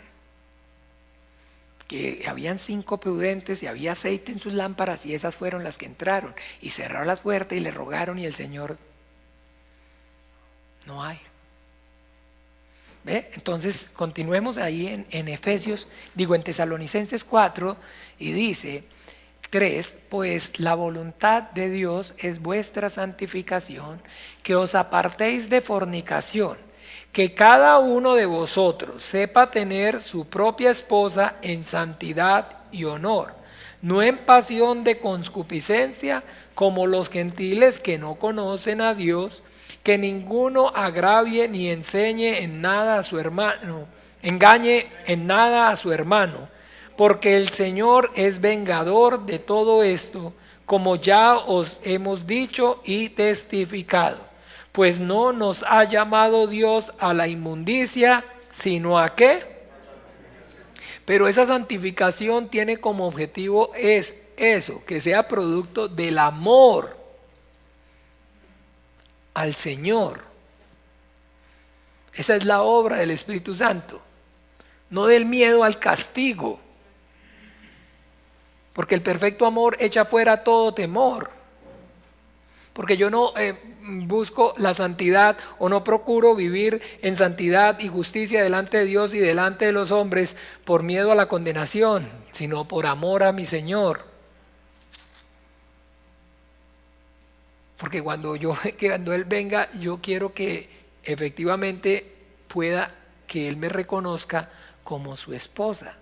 Que habían 5 prudentes y había aceite en sus lámparas y esas fueron las que entraron. Y cerraron las puertas y le rogaron y el Señor, no hay. ¿Ve? Entonces continuemos ahí en Efesios, en Tesalonicenses 4 y dice 3, pues la voluntad de Dios es vuestra santificación, que os apartéis de fornicación, que cada uno de vosotros sepa tener su propia esposa en santidad y honor, no en pasión de concupiscencia como los gentiles que no conocen a Dios, que ninguno agravie ni enseñe en nada a su hermano, engañe en nada a su hermano, porque el Señor es vengador de todo esto, como ya os hemos dicho y testificado. Pues no nos ha llamado Dios a la inmundicia, sino a ¿qué? Pero esa santificación tiene como objetivo es eso, que sea producto del amor al Señor. Esa es la obra del Espíritu Santo, no del miedo al castigo, porque el perfecto amor echa fuera todo temor. Porque yo no busco la santidad o no procuro vivir en santidad y justicia delante de Dios y delante de los hombres por miedo a la condenación, sino por amor a mi Señor. Porque cuando Él venga, yo quiero que efectivamente pueda que Él me reconozca como su esposa.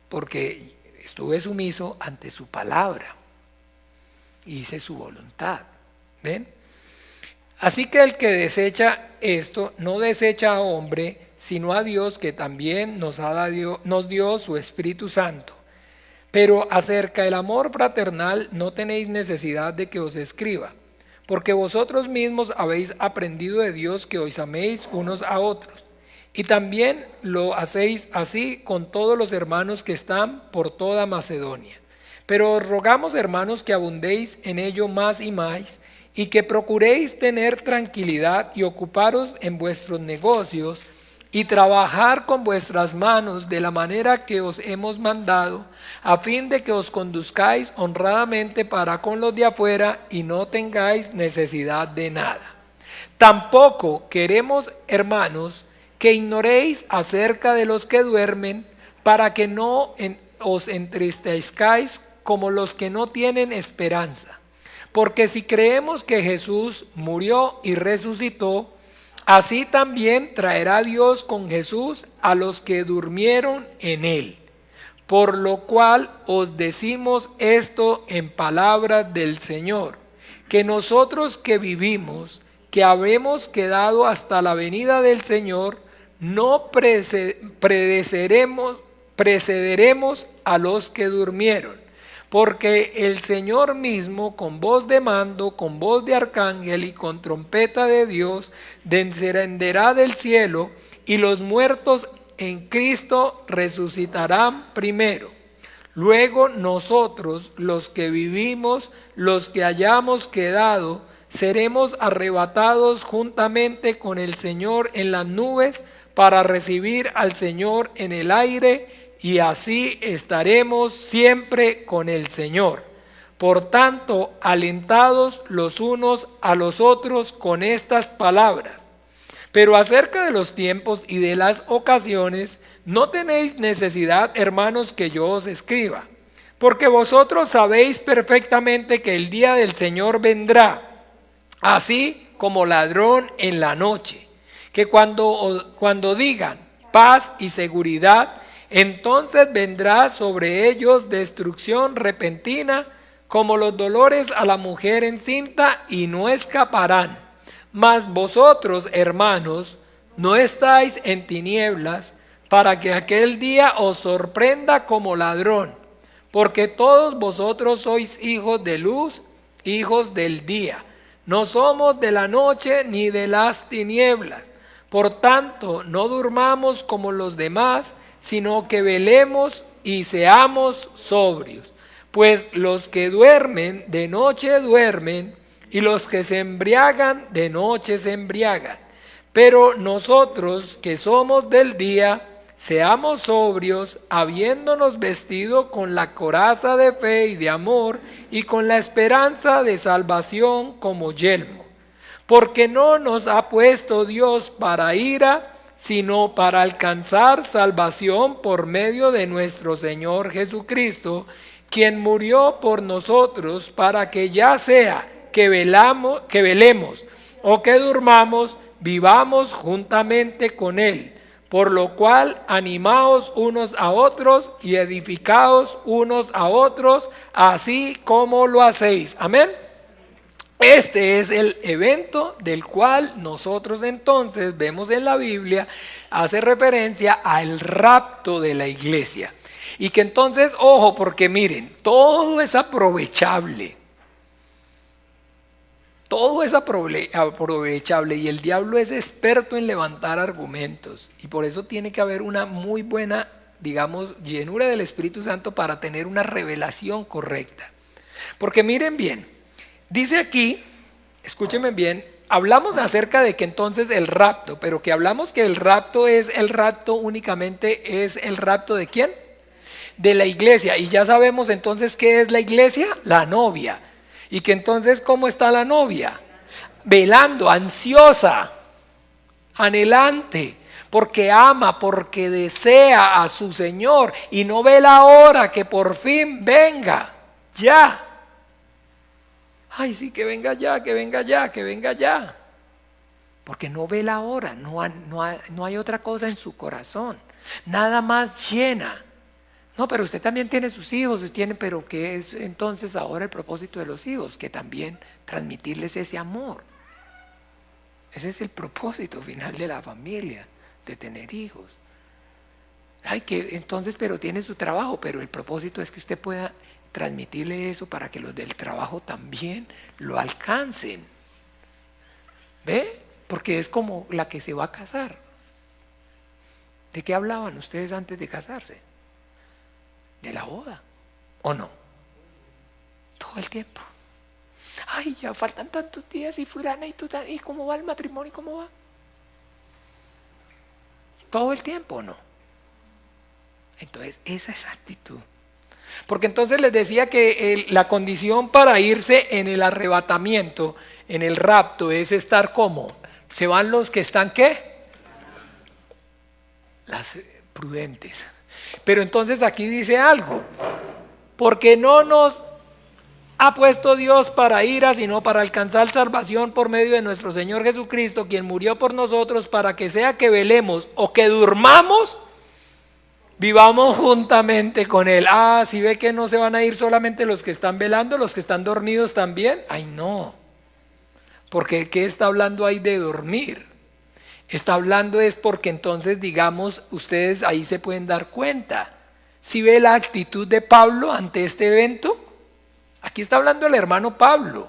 Porque estuve sumiso ante su palabra. Hice su voluntad. ¿Ven? Así que el que desecha esto, no desecha a hombre, sino a Dios, que también nos dio su Espíritu Santo. Pero acerca del amor fraternal no tenéis necesidad de que os escriba, porque vosotros mismos habéis aprendido de Dios que os améis unos a otros. Y también lo hacéis así con todos los hermanos que están por toda Macedonia. Pero os rogamos, hermanos, que abundéis en ello más y más, y que procuréis tener tranquilidad y ocuparos en vuestros negocios, y trabajar con vuestras manos de la manera que os hemos mandado, a fin de que os conduzcáis honradamente para con los de afuera y no tengáis necesidad de nada. Tampoco queremos, hermanos, que ignoréis acerca de los que duermen, para que no os entristezcáis como los que no tienen esperanza. Porque si creemos que Jesús murió y resucitó, así también traerá Dios con Jesús a los que durmieron en él. Por lo cual os decimos esto en palabras del Señor, que nosotros que vivimos, que habemos quedado hasta la venida del Señor, no precederemos a los que durmieron. Porque el Señor mismo, con voz de mando, con voz de arcángel y con trompeta de Dios, descenderá del cielo, y los muertos en Cristo resucitarán primero. Luego nosotros, los que vivimos, los que hayamos quedado, seremos arrebatados juntamente con el Señor en las nubes para recibir al Señor en el aire, y así estaremos siempre con el Señor. Por tanto, alentados los unos a los otros con estas palabras. Pero acerca de los tiempos y de las ocasiones, no tenéis necesidad, hermanos, que yo os escriba, porque vosotros sabéis perfectamente que el día del Señor vendrá, así como ladrón en la noche, que cuando digan paz y seguridad, entonces vendrá sobre ellos destrucción repentina, como los dolores a la mujer encinta, y no escaparán. Mas vosotros, hermanos, no estáis en tinieblas, para que aquel día os sorprenda como ladrón, porque todos vosotros sois hijos de luz, hijos del día. No somos de la noche ni de las tinieblas. Por tanto, no durmamos como los demás, sino que velemos y seamos sobrios. Pues los que duermen, de noche duermen, y los que se embriagan, de noche se embriagan. Pero nosotros que somos del día, seamos sobrios, habiéndonos vestido con la coraza de fe y de amor, y con la esperanza de salvación como yelmo. Porque no nos ha puesto Dios para ira, sino para alcanzar salvación por medio de nuestro Señor Jesucristo, quien murió por nosotros, para que ya sea que velemos o que durmamos, vivamos juntamente con Él. Por lo cual, animaos unos a otros y edificaos unos a otros, así como lo hacéis. Amén. Este es el evento del cual nosotros entonces vemos en la Biblia, hace referencia al rapto de la iglesia. Y que entonces, ojo, porque miren, todo es aprovechable. Todo es aprovechable y el diablo es experto en levantar argumentos. Y por eso tiene que haber una muy buena, digamos, llenura del Espíritu Santo para tener una revelación correcta. Porque miren bien, dice aquí, escúchenme bien, hablamos acerca de que entonces el rapto, pero que hablamos que el rapto es el rapto únicamente, es el rapto ¿de quién? De la iglesia. Y ya sabemos entonces qué es la iglesia, la novia. Y que entonces, ¿cómo está la novia? Velando, ansiosa, anhelante, porque ama, porque desea a su Señor y no ve la hora que por fin venga, ya. Ay, sí, que venga ya, que venga ya, que venga ya. Porque no ve la hora, no hay otra cosa en su corazón, nada más llena. No, pero usted también tiene sus hijos, pero ¿qué es entonces ahora el propósito de los hijos? Que también transmitirles ese amor. Ese es el propósito final de la familia, de tener hijos. Ay, que entonces, pero tiene su trabajo, pero el propósito es que usted pueda transmitirle eso para que los del trabajo también lo alcancen. ¿Ve? Porque es como la que se va a casar. ¿De qué hablaban ustedes antes de casarse? De la boda, ¿o no? Todo el tiempo. Ay, ya faltan tantos días y fulana y ¿cómo va el matrimonio? ¿Cómo va? Todo el tiempo, ¿o no? Entonces, esa es actitud. Porque entonces les decía que la condición para irse en el arrebatamiento, en el rapto, es estar como. Se van los que están, ¿qué? Las prudentes. Pero entonces aquí dice algo, porque no nos ha puesto Dios para ira, sino para alcanzar salvación por medio de nuestro Señor Jesucristo, quien murió por nosotros, para que sea que velemos o que durmamos, vivamos juntamente con Él. Ah, si ve que no se van a ir solamente los que están velando, los que están dormidos también. Ay, no, porque ¿qué está hablando ahí de dormir? Está hablando es porque entonces, digamos, ustedes ahí se pueden dar cuenta. Si ve la actitud de Pablo ante este evento, aquí está hablando el hermano Pablo.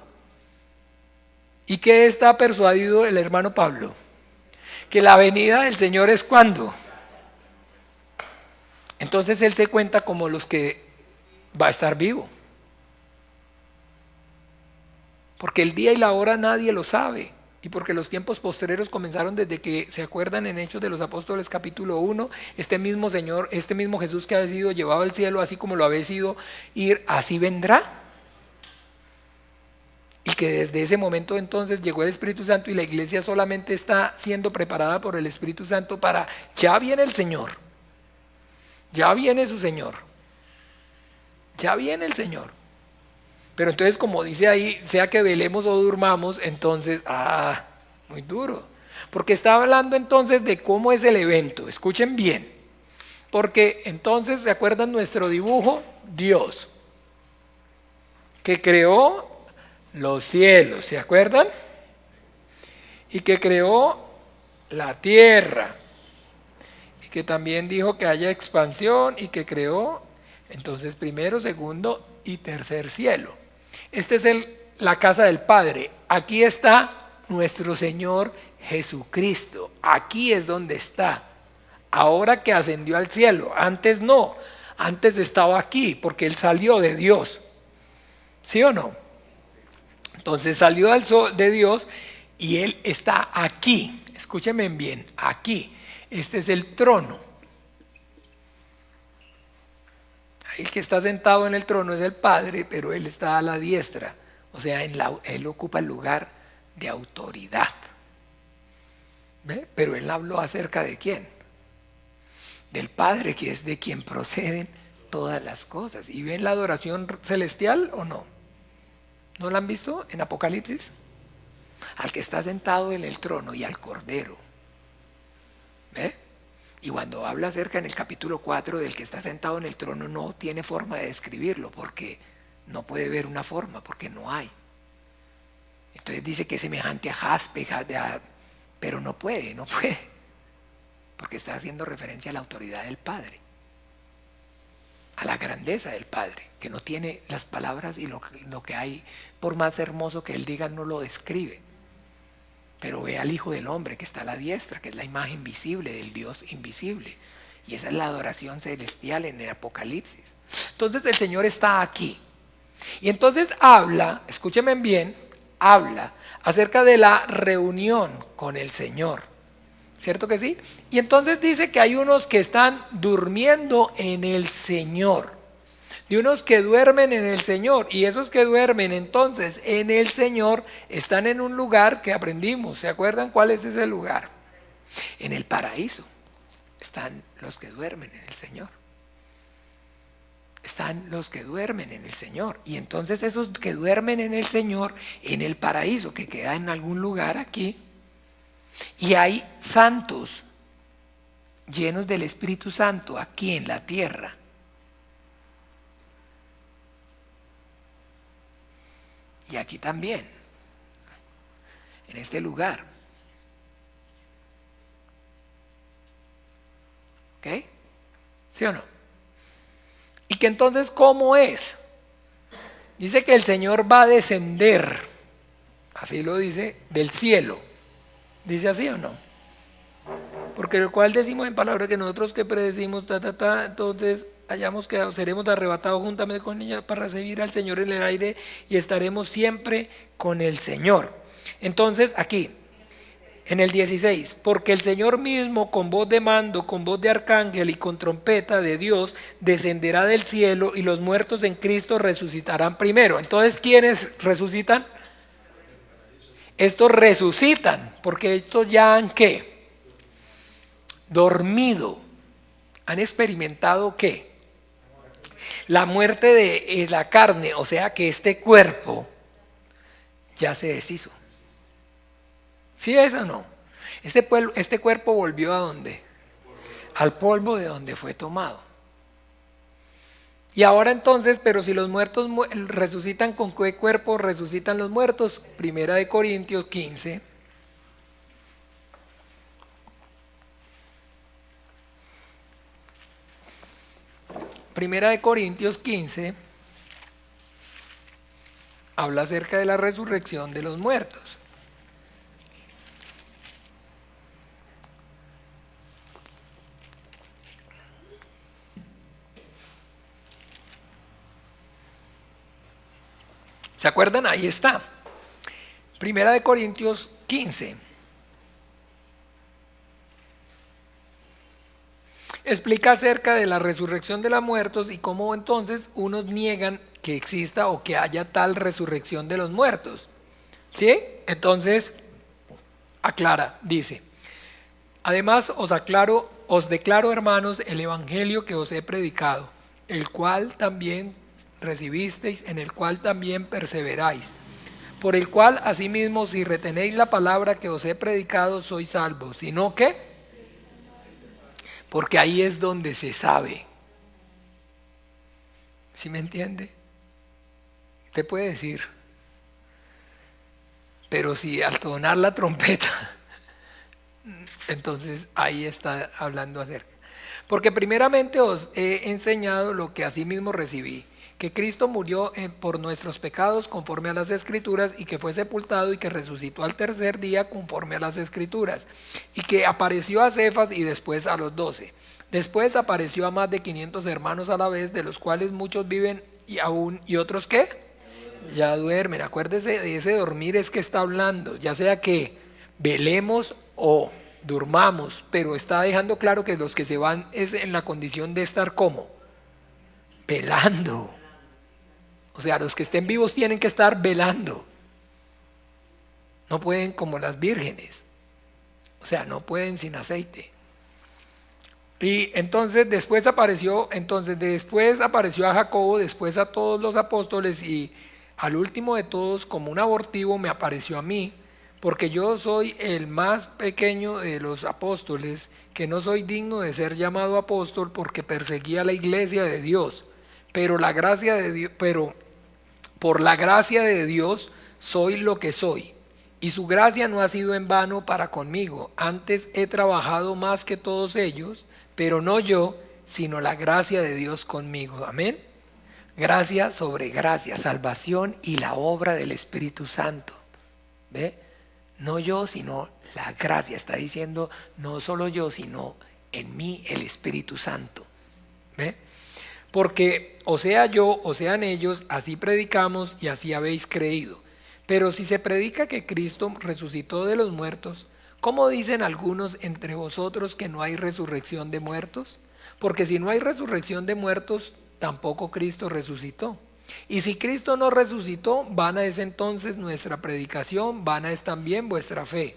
¿Y qué está persuadido el hermano Pablo? Que la venida del Señor es ¿cuándo? Entonces él se cuenta como los que va a estar vivo. Porque el día y la hora nadie lo sabe. Y porque los tiempos posteriores comenzaron desde que, ¿se acuerdan en Hechos de los Apóstoles capítulo 1? Este mismo Señor, este mismo Jesús que había sido llevado al cielo, así como lo había sido ir, así vendrá. Y que desde ese momento entonces llegó el Espíritu Santo y la iglesia solamente está siendo preparada por el Espíritu Santo para, ya viene el Señor, ya viene su Señor, ya viene el Señor. Pero entonces, como dice ahí, sea que velemos o durmamos, entonces, muy duro. Porque está hablando entonces de cómo es el evento. Escuchen bien. Porque entonces, ¿se acuerdan nuestro dibujo? Dios, que creó los cielos, ¿se acuerdan? Y que creó la tierra. Y que también dijo que haya expansión y que creó, entonces, primero, segundo y tercer cielo. Esta es la casa del Padre. Aquí está nuestro Señor Jesucristo. Aquí es donde está. Ahora que ascendió al cielo. Antes no. Antes estaba aquí porque Él salió de Dios. ¿Sí o no? Entonces salió de Dios y Él está aquí. Escúchenme bien. Aquí. Este es el trono. El que está sentado en el trono es el Padre, pero Él está a la diestra. O sea, Él ocupa el lugar de autoridad. ¿Ve? Pero Él habló acerca de ¿quién? Del Padre, que es de quien proceden todas las cosas. ¿Y ven la adoración celestial o no? ¿No la han visto en Apocalipsis? al que está sentado en el trono y al Cordero. ¿Ve? Y cuando habla acerca en el capítulo 4 del que está sentado en el trono, no tiene forma de describirlo porque no puede ver una forma, porque no hay. Entonces dice que es semejante a jaspe, pero no puede, porque está haciendo referencia a la autoridad del Padre, a la grandeza del Padre, que no tiene las palabras y lo que hay, por más hermoso que él diga, no lo describe. Pero ve al Hijo del Hombre que está a la diestra, que es la imagen visible del Dios invisible. Y esa es la adoración celestial en el Apocalipsis. Entonces el Señor está aquí. Y entonces habla, escúchenme bien, habla acerca de la reunión con el Señor. ¿Cierto que sí? Y entonces dice que hay unos que están durmiendo en el Señor, de unos que duermen en el Señor, y esos que duermen entonces en el Señor están en un lugar que aprendimos. ¿Se acuerdan cuál es ese lugar? En el paraíso están los que duermen en el Señor. Están los que duermen en el Señor. Y entonces esos que duermen en el Señor, en el paraíso, que queda en algún lugar aquí, y hay santos llenos del Espíritu Santo aquí en la tierra. Y aquí también, en este lugar. ¿Ok? ¿Sí o no? Y que entonces, ¿cómo es? Dice que el Señor va a descender, así lo dice, del cielo. ¿Dice así o no? Porque lo cual decimos en palabras que nosotros que predecimos, entonces hayamos quedado, seremos arrebatados juntamente con ella para recibir al Señor en el aire y estaremos siempre con el Señor. Entonces aquí, en el 16, porque el Señor mismo con voz de mando, con voz de arcángel y con trompeta de Dios descenderá del cielo y los muertos en Cristo resucitarán primero. Entonces, ¿quiénes resucitan? Estos resucitan, porque estos ya han ¿qué? Dormido. ¿Han experimentado qué? La muerte de la carne, o sea que este cuerpo ya se deshizo. ¿Sí es o no? Este cuerpo volvió ¿a dónde? Al polvo de donde fue tomado. Y ahora entonces, pero si los muertos resucitan, ¿con qué cuerpo resucitan los muertos? Primera de Corintios 15. Primera de Corintios 15 habla acerca de la resurrección de los muertos. ¿Se acuerdan? Ahí está. Primera de Corintios 15. Explica acerca de la resurrección de los muertos y cómo entonces unos niegan que exista o que haya tal resurrección de los muertos. ¿Sí? Entonces, aclara, dice: además os declaro, hermanos, el evangelio que os he predicado, el cual también recibisteis, en el cual también perseveráis, por el cual asimismo si retenéis la palabra que os he predicado sois salvos, sino que, porque ahí es donde se sabe. ¿Sí me entiende? Te puede decir, pero si al sonar la trompeta, entonces ahí está hablando acerca. Porque primeramente os he enseñado lo que asimismo recibí, que Cristo murió por nuestros pecados conforme a las Escrituras, y que fue sepultado y que resucitó al tercer día conforme a las Escrituras, y que apareció a Cefas y después a los 12. Después apareció a más de 500 hermanos a la vez, de los cuales muchos viven y otros ¿qué? Ya duermen. Acuérdese de ese dormir es que está hablando, ya sea que velemos o durmamos, pero está dejando claro que los que se van es en la condición de estar ¿cómo? Velando. O sea, los que estén vivos tienen que estar velando. No pueden como las vírgenes. O sea, no pueden sin aceite. Y entonces después apareció a Jacobo, después a todos los apóstoles, y al último de todos, como un abortivo, me apareció a mí, porque yo soy el más pequeño de los apóstoles, que no soy digno de ser llamado apóstol porque perseguía la iglesia de Dios, pero por la gracia de Dios soy lo que soy. Y su gracia no ha sido en vano para conmigo. Antes he trabajado más que todos ellos, pero no yo, sino la gracia de Dios conmigo. Amén. Gracia sobre gracia, salvación y la obra del Espíritu Santo. ¿Ve? No yo, sino la gracia. Está diciendo no solo yo, sino en mí el Espíritu Santo. ¿Ve? Porque o sea yo, o sean ellos, así predicamos y así habéis creído. Pero si se predica que Cristo resucitó de los muertos, ¿cómo dicen algunos entre vosotros que no hay resurrección de muertos? Porque si no hay resurrección de muertos, tampoco Cristo resucitó. Y si Cristo no resucitó, vana es entonces nuestra predicación, vana es también vuestra fe.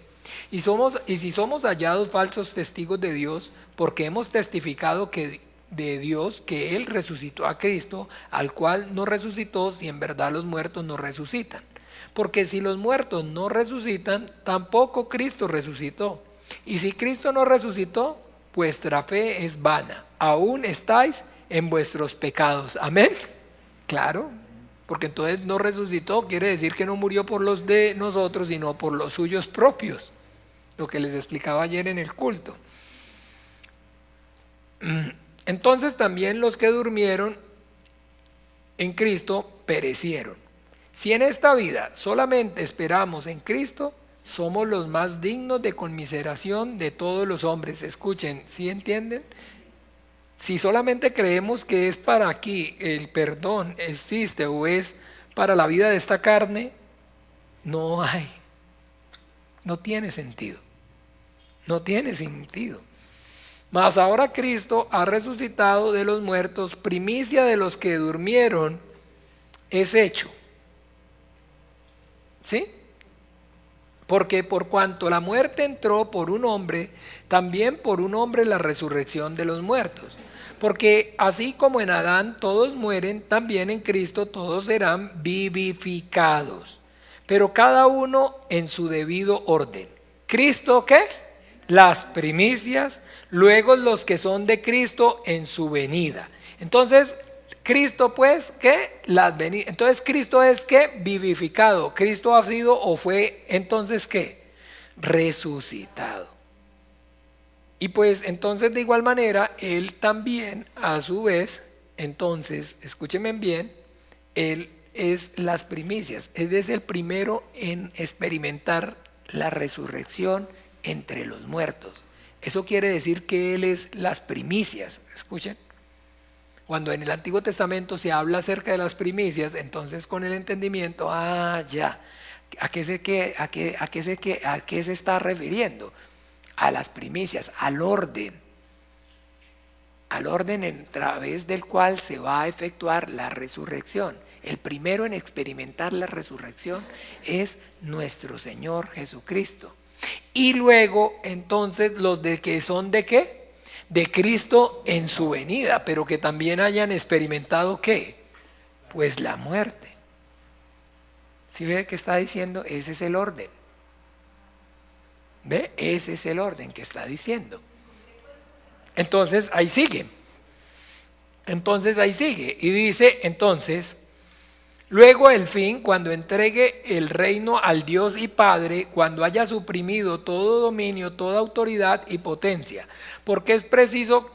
Y si somos hallados falsos testigos de Dios, porque hemos testificado de Dios que Él resucitó a Cristo, al cual no resucitó si en verdad los muertos no resucitan. Porque si los muertos no resucitan, tampoco Cristo resucitó. Y si Cristo no resucitó, vuestra fe es vana. Aún estáis en vuestros pecados. Amén. Claro, porque entonces no resucitó, quiere decir que no murió por los de nosotros, sino por los suyos propios. Lo que les explicaba ayer en el culto. Entonces también los que durmieron en Cristo perecieron. Si en esta vida solamente esperamos en Cristo, somos los más dignos de conmiseración de todos los hombres. Escuchen, ¿sí entienden? Si solamente creemos que es para aquí, el perdón existe o es para la vida de esta carne, no tiene sentido. No tiene sentido. Mas ahora Cristo ha resucitado de los muertos, primicia de los que durmieron es hecho. ¿Sí? Porque por cuanto la muerte entró por un hombre, también por un hombre la resurrección de los muertos. Porque así como en Adán todos mueren, también en Cristo todos serán vivificados. Pero cada uno en su debido orden. ¿Cristo qué? Las primicias, luego los que son de Cristo en su venida. Entonces, Cristo pues, ¿qué? Entonces Cristo es ¿qué? Vivificado. Cristo ha sido o fue entonces ¿qué? Resucitado. Y pues entonces de igual manera, Él también a su vez, entonces, escúchenme bien, Él es las primicias. Él es el primero en experimentar la resurrección entre los muertos. Eso quiere decir que Él es las primicias. Escuchen. Cuando en el Antiguo Testamento se habla acerca de las primicias, entonces con el entendimiento, ya, ¿a qué se está refiriendo? A las primicias, al orden a través del cual se va a efectuar la resurrección. El primero en experimentar la resurrección es nuestro Señor Jesucristo. Y luego, entonces, los de que son de ¿qué? De Cristo en su venida, pero que también hayan experimentado ¿qué? Pues la muerte. ¿Sí ve qué está diciendo? Ese es el orden. ¿Ve? Ese es el orden que está diciendo. Entonces ahí sigue. Y dice entonces, luego el fin, cuando entregue el reino al Dios y Padre, cuando haya suprimido todo dominio, toda autoridad y potencia, porque preciso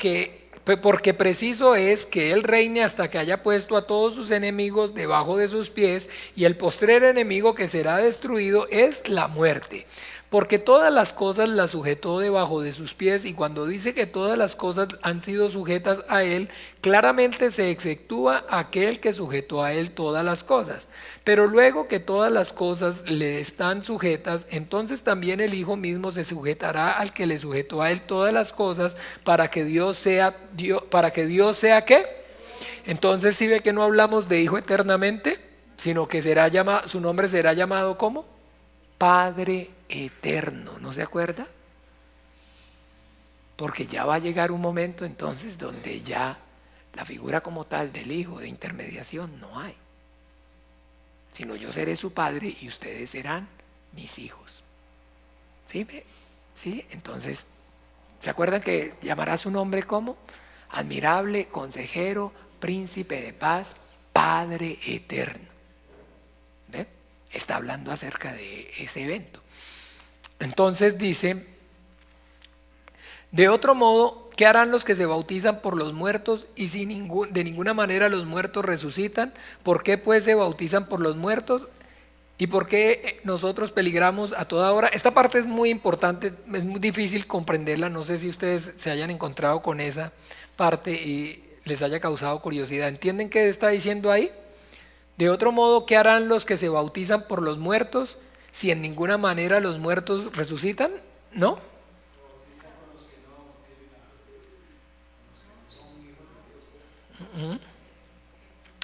es que Él reine hasta que haya puesto a todos sus enemigos debajo de sus pies, y el postrer enemigo que será destruido es la muerte. Porque todas las cosas las sujetó debajo de sus pies, y cuando dice que todas las cosas han sido sujetas a Él, claramente se exceptúa aquel que sujetó a Él todas las cosas. Pero luego que todas las cosas le están sujetas, entonces también el Hijo mismo se sujetará al que le sujetó a Él todas las cosas, para que Dios sea ¿qué? Entonces, ¿sí ve que no hablamos de Hijo eternamente? Sino que su nombre será llamado ¿cómo? Padre eterno, ¿no se acuerda? Porque ya va a llegar un momento entonces donde ya la figura como tal del Hijo de intermediación no hay, sino yo seré su padre y ustedes serán mis hijos. ¿Sí? ¿Sí? Entonces, ¿se acuerdan que llamará su nombre como? Admirable, consejero, príncipe de paz, Padre eterno. ¿Ve? Está hablando acerca de ese evento. Entonces dice, de otro modo, ¿qué harán los que se bautizan por los muertos y si de ninguna manera los muertos resucitan? ¿Por qué pues se bautizan por los muertos? ¿Y por qué nosotros peligramos a toda hora? Esta parte es muy importante, es muy difícil comprenderla, no sé si ustedes se hayan encontrado con esa parte y les haya causado curiosidad. ¿Entienden qué está diciendo ahí? De otro modo, ¿qué harán los que se bautizan por los muertos si en ninguna manera los muertos resucitan? ¿No?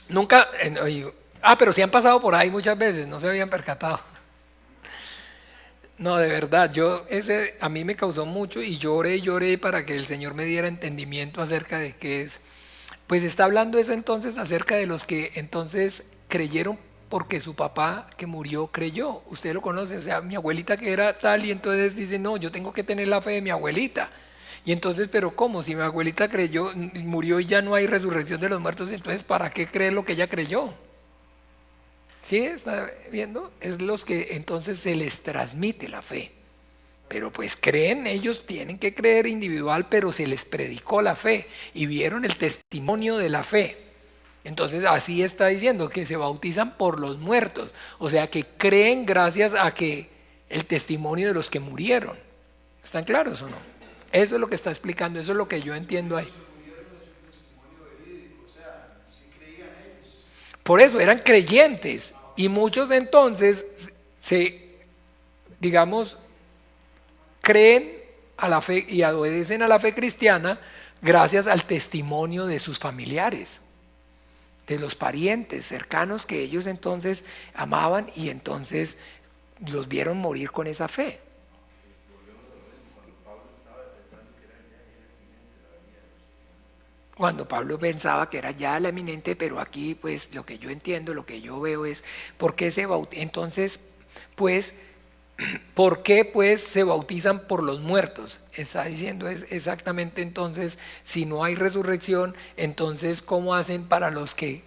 Nunca, pero sí han pasado por ahí muchas veces, no se habían percatado. No, de verdad, ese a mí me causó mucho y lloré y lloré para que el Señor me diera entendimiento acerca de qué es. Pues está hablando ese entonces acerca de los que entonces creyeron porque su papá que murió creyó. Usted lo conoce, o sea, mi abuelita que era tal y entonces dice, no, yo tengo que tener la fe de mi abuelita. Y entonces, pero ¿cómo? Si mi abuelita creyó, murió y ya no hay resurrección de los muertos, entonces ¿para qué creer lo que ella creyó? ¿Sí? ¿Está viendo? Es los que entonces se les transmite la fe. Pero pues creen, ellos tienen que creer individual, pero se les predicó la fe y vieron el testimonio de la fe. Entonces así está diciendo que se bautizan por los muertos, o sea que creen gracias a que el testimonio de los que murieron. ¿Están claros o no? Eso es lo que está explicando, eso es lo que yo entiendo ahí. Por eso eran creyentes y muchos entonces digamos, creen a la fe y obedecen a la fe cristiana gracias al testimonio de sus familiares, de los parientes cercanos que ellos entonces amaban y entonces los vieron morir con esa fe. Cuando Pablo pensaba que era ya la eminente, pero aquí pues lo que yo entiendo, lo que yo veo es ¿por qué se bautizan? Entonces, pues, ¿por qué pues se bautizan por los muertos? Está diciendo es exactamente entonces, si no hay resurrección, entonces ¿cómo hacen para los que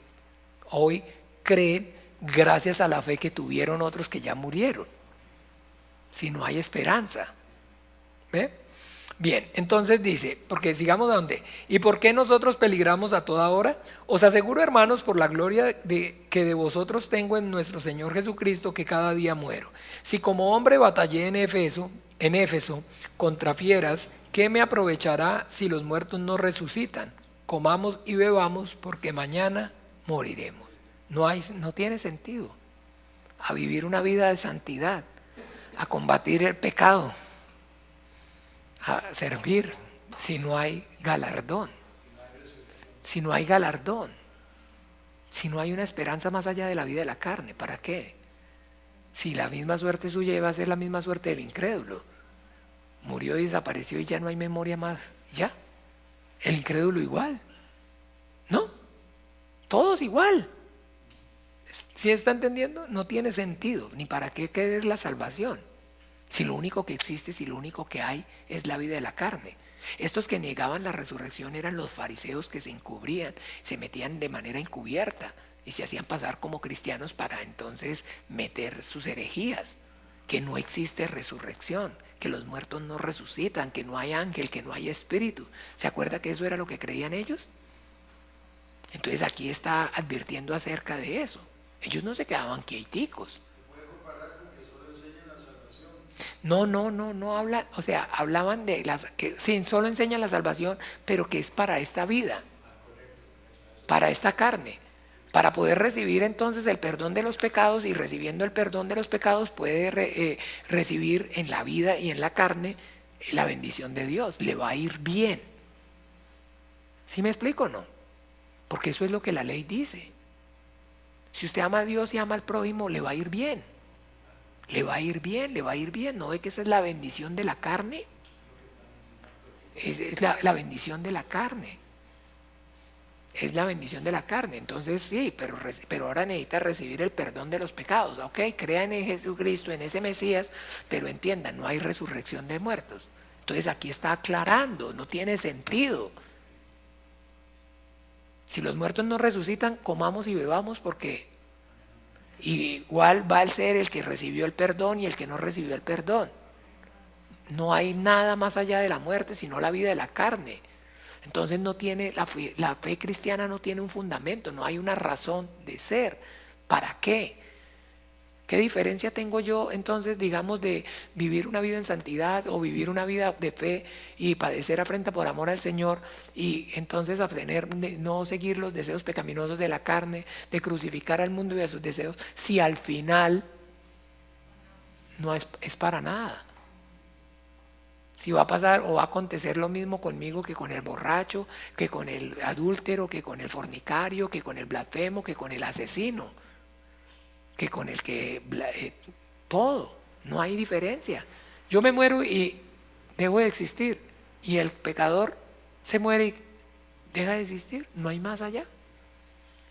hoy creen gracias a la fe que tuvieron otros que ya murieron? Si no hay esperanza. ¿Ve? Bien, entonces dice, porque sigamos a dónde. ¿Y por qué nosotros peligramos a toda hora? Os aseguro, hermanos, por la gloria que de vosotros tengo en nuestro Señor Jesucristo, que cada día muero. Si como hombre batallé en Éfeso, contra fieras, ¿qué me aprovechará si los muertos no resucitan? Comamos y bebamos, porque mañana moriremos. No tiene sentido. A vivir una vida de santidad, a combatir el pecado, a servir si no hay galardón, si no hay galardón, si no hay una esperanza más allá de la vida de la carne. ¿Para qué? Si la misma suerte suya va a ser la misma suerte del incrédulo, murió y desapareció y ya no hay memoria más, ya, el incrédulo igual, ¿no? Todos igual. ¿Sí está entendiendo? No tiene sentido, ni para qué querer la salvación. Si lo único que existe, si lo único que hay es la vida de la carne. Estos que negaban la resurrección eran los fariseos que se encubrían, se metían de manera encubierta y se hacían pasar como cristianos para entonces meter sus herejías, que no existe resurrección, que los muertos no resucitan, que no hay ángel, que no hay espíritu. ¿Se acuerda que eso era lo que creían ellos? Entonces aquí está advirtiendo acerca de eso. Ellos no se quedaban quieticos. No hablan, o sea, hablaban de que sí, solo enseñan la salvación, pero que es para esta vida, para esta carne, para poder recibir entonces el perdón de los pecados y recibiendo el perdón de los pecados puede recibir en la vida y en la carne la bendición de Dios, le va a ir bien. ¿Sí me explico o no? Porque eso es lo que la ley dice. Si usted ama a Dios y ama al prójimo, le va a ir bien. Le va a ir bien, le va a ir bien. ¿No ve que esa es la bendición de la carne? Es la bendición de la carne. es la bendición de la carne. Entonces sí, pero ahora necesita recibir el perdón de los pecados. Ok, crean en Jesucristo, en ese Mesías, pero entiendan, no hay resurrección de muertos. Entonces aquí está aclarando, no tiene sentido. Si los muertos no resucitan, comamos y bebamos, porque igual va a ser el que recibió el perdón y el que no recibió el perdón. No hay nada más allá de la muerte, sino la vida de la carne. Entonces no tiene la fe cristiana no tiene un fundamento, no hay una razón de ser. ¿Para qué? ¿Qué diferencia tengo yo entonces, digamos, de vivir una vida en santidad o vivir una vida de fe y padecer afrenta por amor al Señor y entonces abstener, no seguir los deseos pecaminosos de la carne, de crucificar al mundo y a sus deseos, si al final no es para nada? Si va a pasar o va a acontecer lo mismo conmigo que con el borracho, que con el adúltero, que con el fornicario, que con el blasfemo, que con el asesino, que con el que todo, no hay diferencia. Yo me muero y dejo de existir, y el pecador se muere y deja de existir, no hay más allá.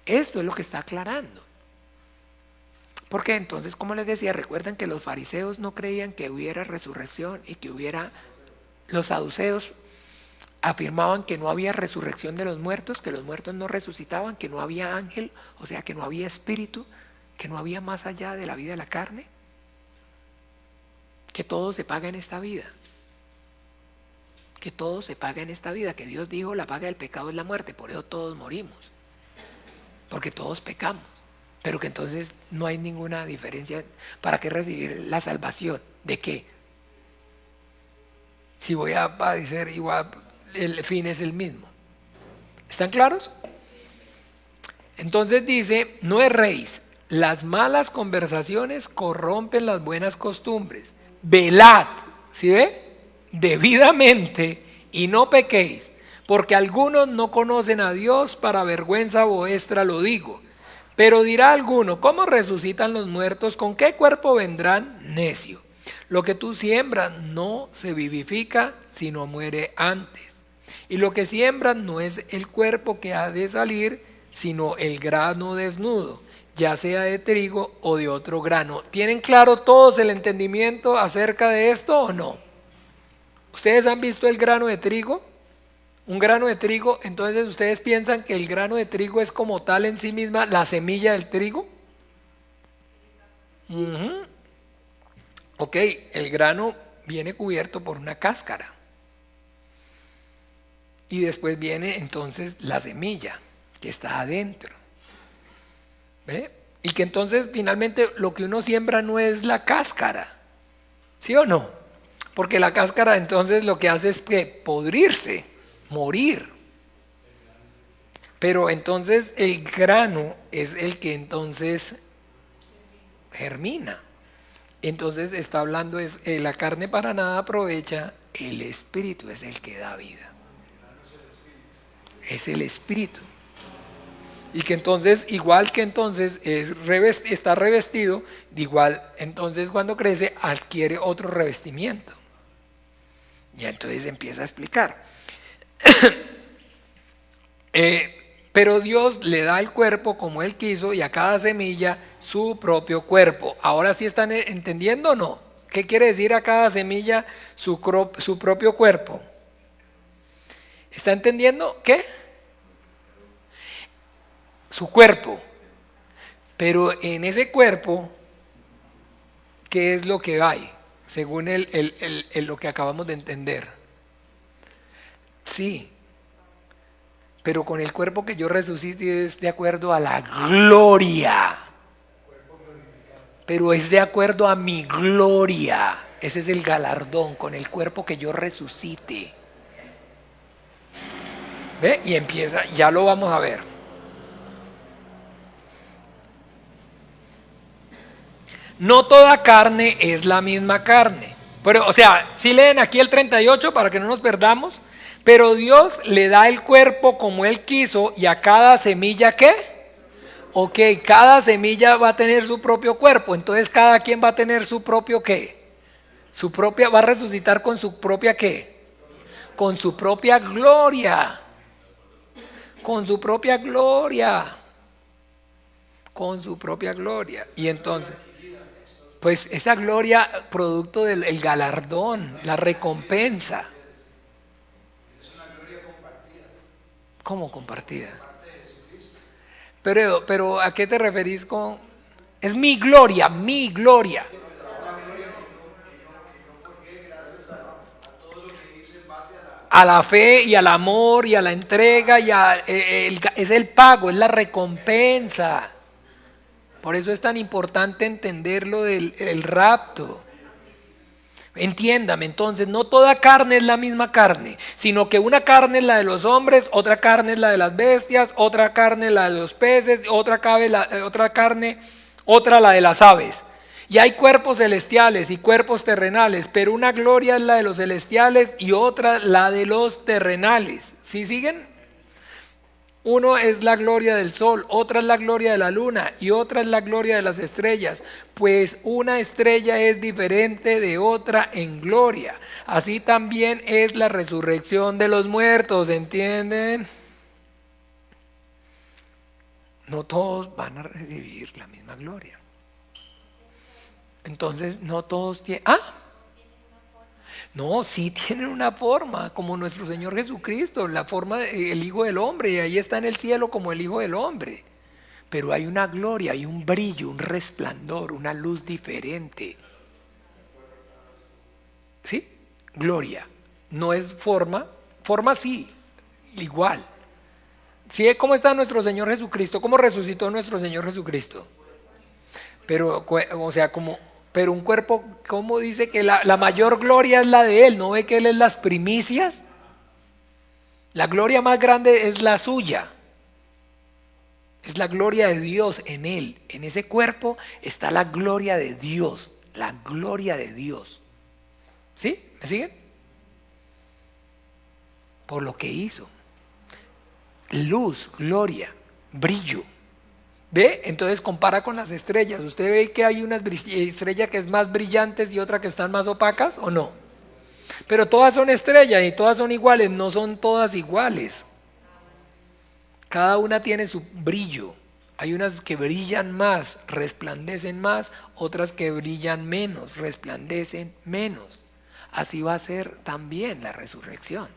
Esto es lo que está aclarando. Porque entonces, como les decía, recuerden que los fariseos no creían que hubiera resurrección y que hubiera... Los saduceos afirmaban que no había resurrección de los muertos, que los muertos no resucitaban, que no había ángel, o sea, que no había espíritu, que no había más allá de la vida de la carne, que todo se paga en esta vida, que todo se paga en esta vida, que Dios dijo la paga del pecado es la muerte, por eso todos morimos, porque todos pecamos, pero que entonces no hay ninguna diferencia. ¿Para qué recibir la salvación? ¿De qué? Si voy a padecer igual, el fin es el mismo. ¿Están claros? Entonces dice, no erréis, las malas conversaciones corrompen las buenas costumbres. Velad, ¿sí ve? Debidamente y no pequéis, porque algunos no conocen a Dios, para vergüenza vuestra lo digo. Pero dirá alguno, ¿cómo resucitan los muertos? ¿Con qué cuerpo vendrán? Necio. Lo que tú siembras no se vivifica, sino muere antes. Y lo que siembras no es el cuerpo que ha de salir, sino el grano desnudo, ya sea de trigo o de otro grano. ¿Tienen claro todos el entendimiento acerca de esto o no? ¿Ustedes han visto el grano de trigo? Un grano de trigo, entonces ustedes piensan que el grano de trigo es como tal en sí misma la semilla del trigo. Ok, el grano viene cubierto por una cáscara y después viene entonces la semilla que está adentro. ¿Ve? Y que entonces finalmente lo que uno siembra no es la cáscara, ¿sí o no? Porque la cáscara entonces lo que hace es que podrirse, morir. Pero entonces el grano es el que entonces germina. Entonces está hablando es la carne para nada aprovecha, el espíritu es el que da vida. Es el espíritu. Y que entonces, igual que entonces está revestido, igual entonces cuando crece adquiere otro revestimiento. Y entonces empieza a explicar. Pero Dios le da el cuerpo como Él quiso y a cada semilla su propio cuerpo. ¿Ahora sí están entendiendo o no? ¿Qué quiere decir a cada semilla su propio cuerpo? ¿Está entendiendo qué? Su cuerpo. Pero en ese cuerpo, ¿qué es lo que hay? Según lo que acabamos de entender. Sí. Pero con el cuerpo que yo resucite es de acuerdo a la gloria. Pero es de acuerdo a mi gloria. Ese es el galardón, con el cuerpo que yo resucite. ¿Ve? Y empieza, ya lo vamos a ver. No toda carne es la misma carne. Pero, o sea, si leen aquí el 38 para que no nos perdamos. Pero Dios le da el cuerpo como Él quiso y a cada semilla ¿qué? Ok, cada semilla va a tener su propio cuerpo, entonces cada quien va a tener su propio ¿qué? Su propia, va a resucitar con su propia ¿qué? Con su propia gloria. Con su propia gloria. Con su propia gloria. Y entonces, pues esa gloria, producto del el galardón, la recompensa. ¿Cómo compartida? Pero ¿a qué te referís con? Es mi gloria, mi gloria. A la fe y al amor y a la entrega es el pago, es la recompensa. Por eso es tan importante entender lo del rapto. Entiéndame, entonces, no toda carne es la misma carne, sino que una carne es la de los hombres, otra carne es la de las bestias, otra carne es la de los peces, otra carne, otra la de las aves. Y hay cuerpos celestiales y cuerpos terrenales, pero una gloria es la de los celestiales y otra la de los terrenales. ¿Sí siguen? Uno es la gloria del sol, otra es la gloria de la luna y otra es la gloria de las estrellas, pues una estrella es diferente de otra en gloria. Así también es la resurrección de los muertos, ¿entienden? No todos van a recibir la misma gloria. Entonces no todos tienen... No, sí tienen una forma, como nuestro Señor Jesucristo, la forma del Hijo del Hombre, y ahí está en el cielo como el Hijo del Hombre. Pero hay una gloria, hay un brillo, un resplandor, una luz diferente. ¿Sí? Gloria. No es forma, forma sí, igual. ¿Sí? ¿Cómo está nuestro Señor Jesucristo? ¿Cómo resucitó nuestro Señor Jesucristo? Pero, o sea, pero un cuerpo, ¿cómo dice que la mayor gloria es la de Él? ¿No ve que Él es las primicias? La gloria más grande es la suya. Es la gloria de Dios en Él. En ese cuerpo está la gloria de Dios. La gloria de Dios. ¿Sí? ¿Me siguen? Por lo que hizo. Luz, gloria, brillo. ¿Ve? Entonces compara con las estrellas. ¿Usted ve que hay una estrella que es más brillantes y otra que están más opacas o no? Pero todas son estrellas y todas son iguales, no son todas iguales. Cada una tiene su brillo. Hay unas que brillan más, resplandecen más, otras que brillan menos, resplandecen menos. Así va a ser también la resurrección.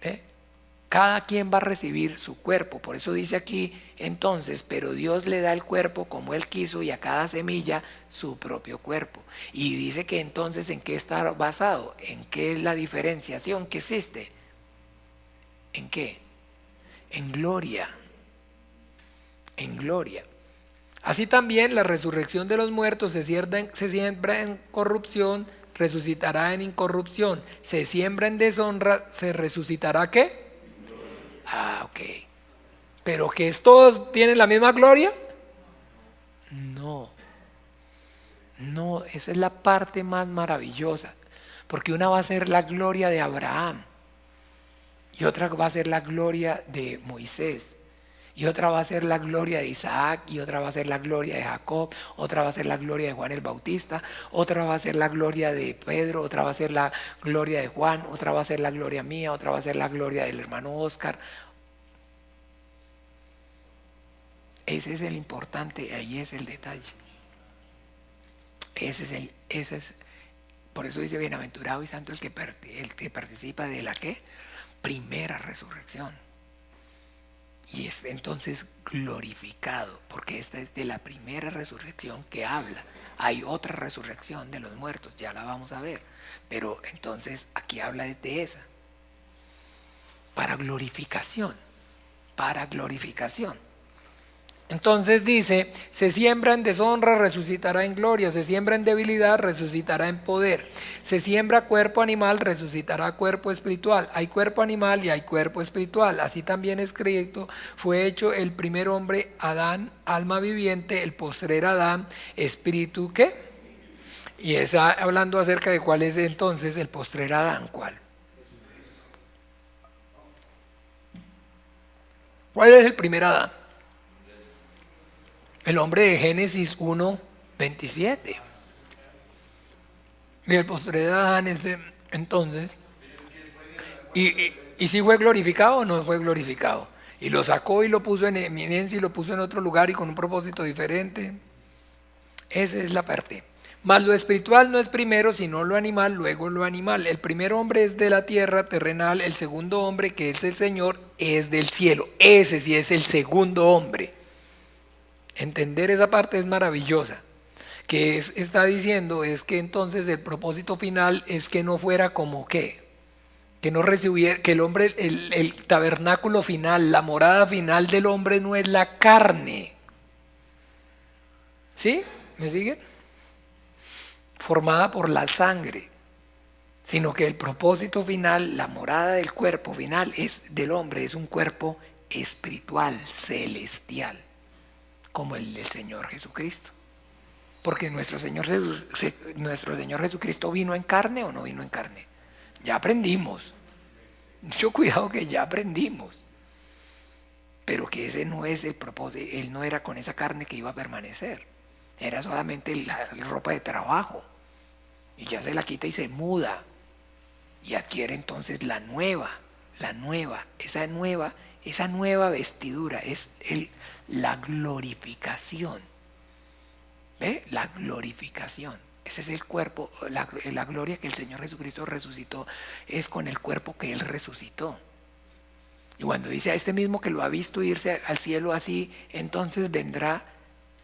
¿Ve? Cada quien va a recibir su cuerpo. Por eso dice aquí, entonces, pero Dios le da el cuerpo como Él quiso y a cada semilla su propio cuerpo. Y dice que entonces, ¿en qué está basado? ¿En qué es la diferenciación que existe? ¿En qué? En gloria. En gloria. Así también la resurrección de los muertos se siembra en corrupción, resucitará en incorrupción. Se siembra en deshonra, se resucitará ¿qué? Ok. ¿Pero que todos tienen la misma gloria? No. No, esa es la parte más maravillosa. Porque una va a ser la gloria de Abraham. Y otra va a ser la gloria de Moisés. Y otra va a ser la gloria de Isaac. Y otra va a ser la gloria de Jacob. Otra va a ser la gloria de Juan el Bautista. Otra va a ser la gloria de Pedro. Otra va a ser la gloria de Juan. Otra va a ser la gloria mía. Otra va a ser la gloria del hermano Oscar. Ese es el importante, ahí es el detalle. Por eso dice bienaventurado y santo el que participa de la ¿qué? Primera resurrección. Y es entonces glorificado, porque esta es de la primera resurrección que habla. Hay otra resurrección de los muertos, ya la vamos a ver. Pero entonces aquí habla de esa. Para glorificación. Para glorificación. Entonces dice, se siembra en deshonra, resucitará en gloria, se siembra en debilidad, resucitará en poder, se siembra cuerpo animal, resucitará cuerpo espiritual. Hay cuerpo animal y hay cuerpo espiritual. Así también escrito, fue hecho el primer hombre, Adán, alma viviente, el postrer Adán, espíritu ¿qué? Y está hablando acerca de cuál es entonces el postrer Adán, ¿cuál? ¿Cuál es el primer Adán? El hombre de Génesis 1:27. Y el postrer de Adán es entonces. ¿Y si fue glorificado o no fue glorificado? Y lo sacó y lo puso en eminencia y lo puso en otro lugar y con un propósito diferente. Esa es la parte. Mas lo espiritual no es primero, sino lo animal, luego lo animal. El primer hombre es de la tierra terrenal, el segundo hombre, que es el Señor, es del cielo. Ese sí es el segundo hombre. Entender esa parte es maravillosa. Que está diciendo es que entonces el propósito final es que no fuera como qué. Que no recibiera, que el hombre, el tabernáculo final, la morada final del hombre no es la carne. ¿Sí? ¿Me siguen? Formada por la sangre, sino que el propósito final, la morada del cuerpo final es del hombre, es un cuerpo espiritual, celestial, como el del Señor Jesucristo. Porque nuestro Señor Jesucristo vino en carne o no vino en carne. Ya aprendimos. Mucho cuidado que ya aprendimos. Pero que ese no es el propósito, Él no era con esa carne que iba a permanecer. Era solamente la ropa de trabajo. Y ya se la quita y se muda. Y adquiere entonces esa nueva vestidura. Es la glorificación. ¿Ve? La glorificación. Ese es el cuerpo, la gloria que el Señor Jesucristo resucitó. Es con el cuerpo que Él resucitó. Y cuando dice a este mismo que lo ha visto irse al cielo así, entonces vendrá.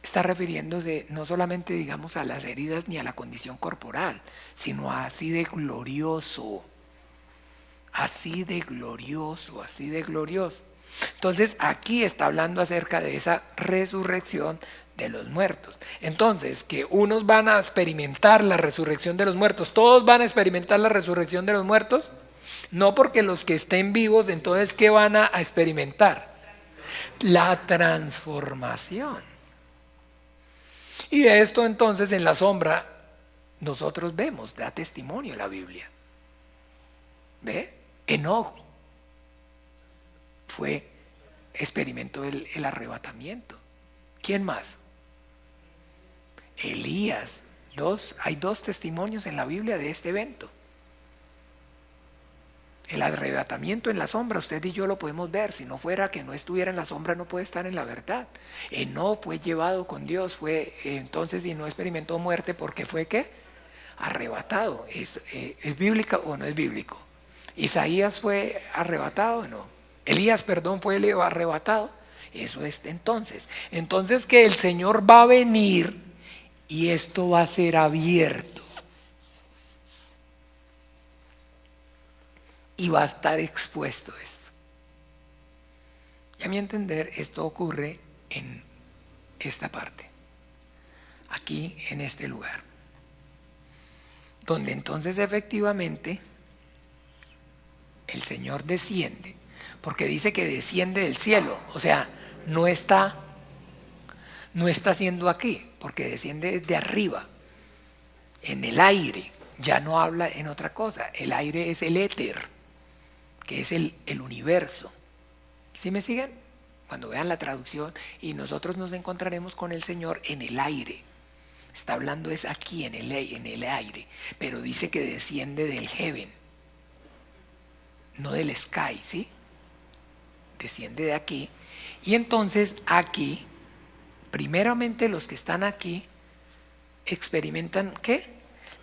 Está refiriéndose no solamente, digamos, a las heridas ni a la condición corporal, sino así de glorioso, así de glorioso, así de glorioso. Entonces aquí está hablando acerca de esa resurrección de los muertos. Entonces, que unos van a experimentar la resurrección de los muertos, todos van a experimentar la resurrección de los muertos, no porque los que estén vivos, entonces, ¿qué van a experimentar? La transformación. Y de esto entonces en la sombra nosotros vemos, da testimonio la Biblia. ¿Ve? Enoc experimentó el arrebatamiento. ¿Quién más? Elías. Hay dos testimonios en la Biblia de este evento. El arrebatamiento en la sombra, usted y yo lo podemos ver. Si no fuera que no estuviera en la sombra, no puede estar en la verdad. Enoc fue llevado con Dios, entonces, y no experimentó muerte porque fue ¿qué? Arrebatado. ¿Es bíblico o no es bíblico? Isaías fue arrebatado o no. Elías, fue arrebatado. Eso es entonces. Entonces que el Señor va a venir y esto va a ser abierto. Y va a estar expuesto esto. Y a mi entender, esto ocurre en esta parte. Aquí, en este lugar. Donde entonces efectivamente el Señor desciende. Porque dice que desciende del cielo. O sea, no está siendo aquí. Porque desciende desde arriba. En el aire. Ya no habla en otra cosa. El aire es el éter, que es el universo. ¿Sí me siguen? Cuando vean la traducción, y nosotros nos encontraremos con el Señor en el aire. Está hablando es aquí en el aire, pero dice que desciende del heaven, no del sky, ¿sí? Desciende de aquí. Y entonces aquí, primeramente los que están aquí experimentan ¿qué?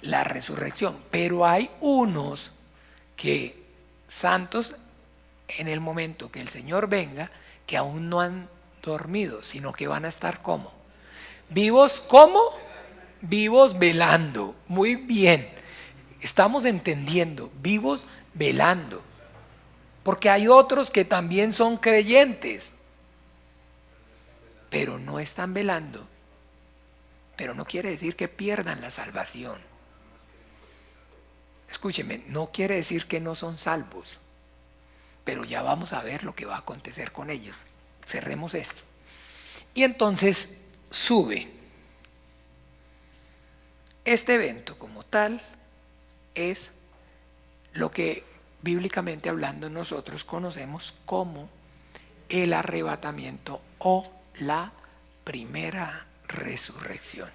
La resurrección. Pero hay unos que santos en el momento que el Señor venga, que aún no han dormido, sino que van a estar ¿cómo? Vivos ¿cómo? Vivos velando. Muy bien, estamos entendiendo, vivos velando, porque hay otros que también son creyentes, pero no están velando. Pero no quiere decir que pierdan la salvación. Escúcheme, no quiere decir que no son salvos, pero ya vamos a ver lo que va a acontecer con ellos. Cerremos esto. Y entonces sube. Este evento como tal es lo que bíblicamente hablando nosotros conocemos como el arrebatamiento o la primera resurrección.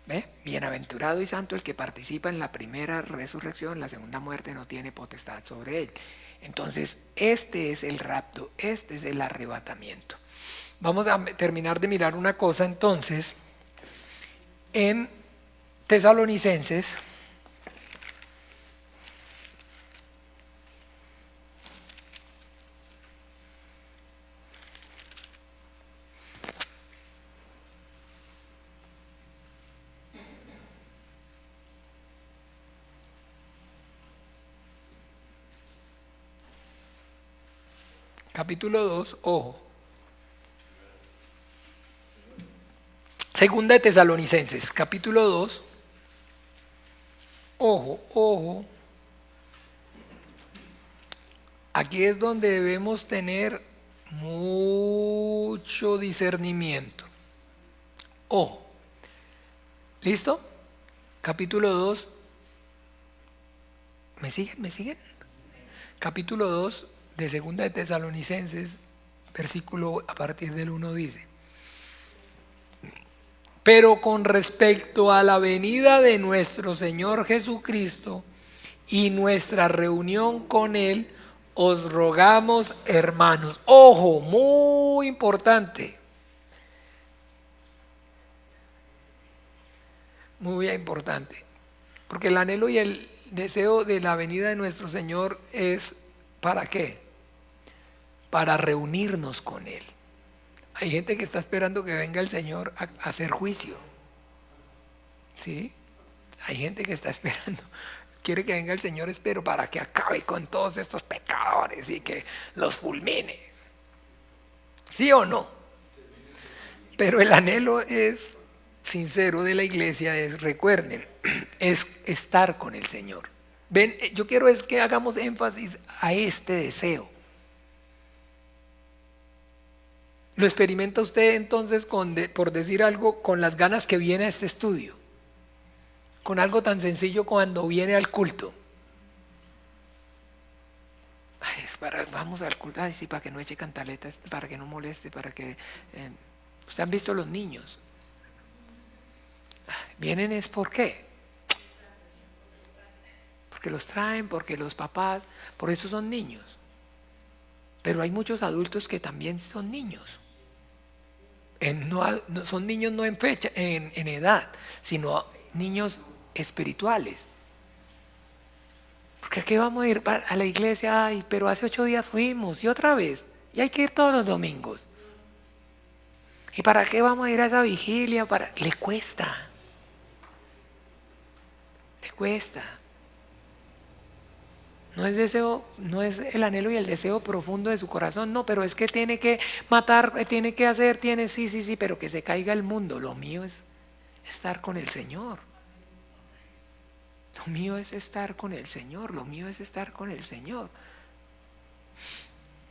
¿Ve? Bienaventurado y santo el que participa en la primera resurrección, la segunda muerte no tiene potestad sobre él. Entonces, este es el rapto, este es el arrebatamiento. Vamos a terminar de mirar una cosa entonces en Tesalonicenses. Capítulo 2, ojo. Segunda de Tesalonicenses, capítulo 2. Ojo, ojo. Aquí es donde debemos tener mucho discernimiento. Ojo. ¿Listo? Capítulo 2. ¿Me siguen? ¿Me siguen? Capítulo 2 de Segunda de Tesalonicenses, versículo a partir del 1 dice: pero con respecto a la venida de nuestro Señor Jesucristo y nuestra reunión con Él, os rogamos, hermanos. Ojo, muy importante. Muy importante. Porque el anhelo y el deseo de la venida de nuestro Señor es ¿para qué? Para reunirnos con Él. Hay gente que está esperando que venga el Señor a hacer juicio. ¿Sí? Hay gente que está esperando, quiere que venga el Señor, espero, para que acabe con todos estos pecadores y que los fulmine. ¿Sí o no? Pero el anhelo es sincero de la iglesia, es, recuerden, es estar con el Señor. Ven, yo quiero es que hagamos énfasis a este deseo. ¿Lo experimenta usted entonces por decir algo, con las ganas que viene a este estudio? Con algo tan sencillo cuando viene al culto. Ay, vamos al culto, ay, sí, para que no eche cantaletas, para que no moleste, para que... ¿Usted han visto los niños? Vienen es ¿por qué? Porque los traen, porque los papás, por eso son niños. Pero hay muchos adultos que también son niños. No, son niños no en fecha, en edad, sino niños espirituales. Porque aquí vamos a ir a la iglesia, ay, pero hace 8 días fuimos y otra vez, y hay que ir todos los domingos. ¿Y para qué vamos a ir a esa vigilia? Le cuesta. Le cuesta. No es deseo, no es el anhelo y el deseo profundo de su corazón, no, pero es que tiene que matar, tiene que hacer, sí, pero que se caiga el mundo. Lo mío es estar con el Señor. Lo mío es estar con el Señor, lo mío es estar con el Señor.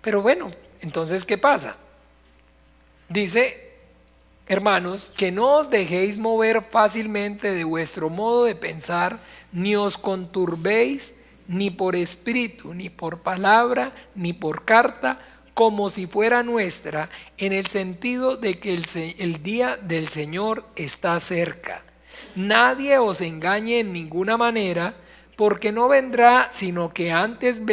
Pero bueno, entonces, ¿qué pasa? Dice, hermanos, que no os dejéis mover fácilmente de vuestro modo de pensar, ni os conturbéis, ni por espíritu, ni por palabra, ni por carta, como si fuera nuestra, en el sentido de que el día del Señor está cerca. Nadie os engañe en ninguna manera, porque no vendrá, sin que antes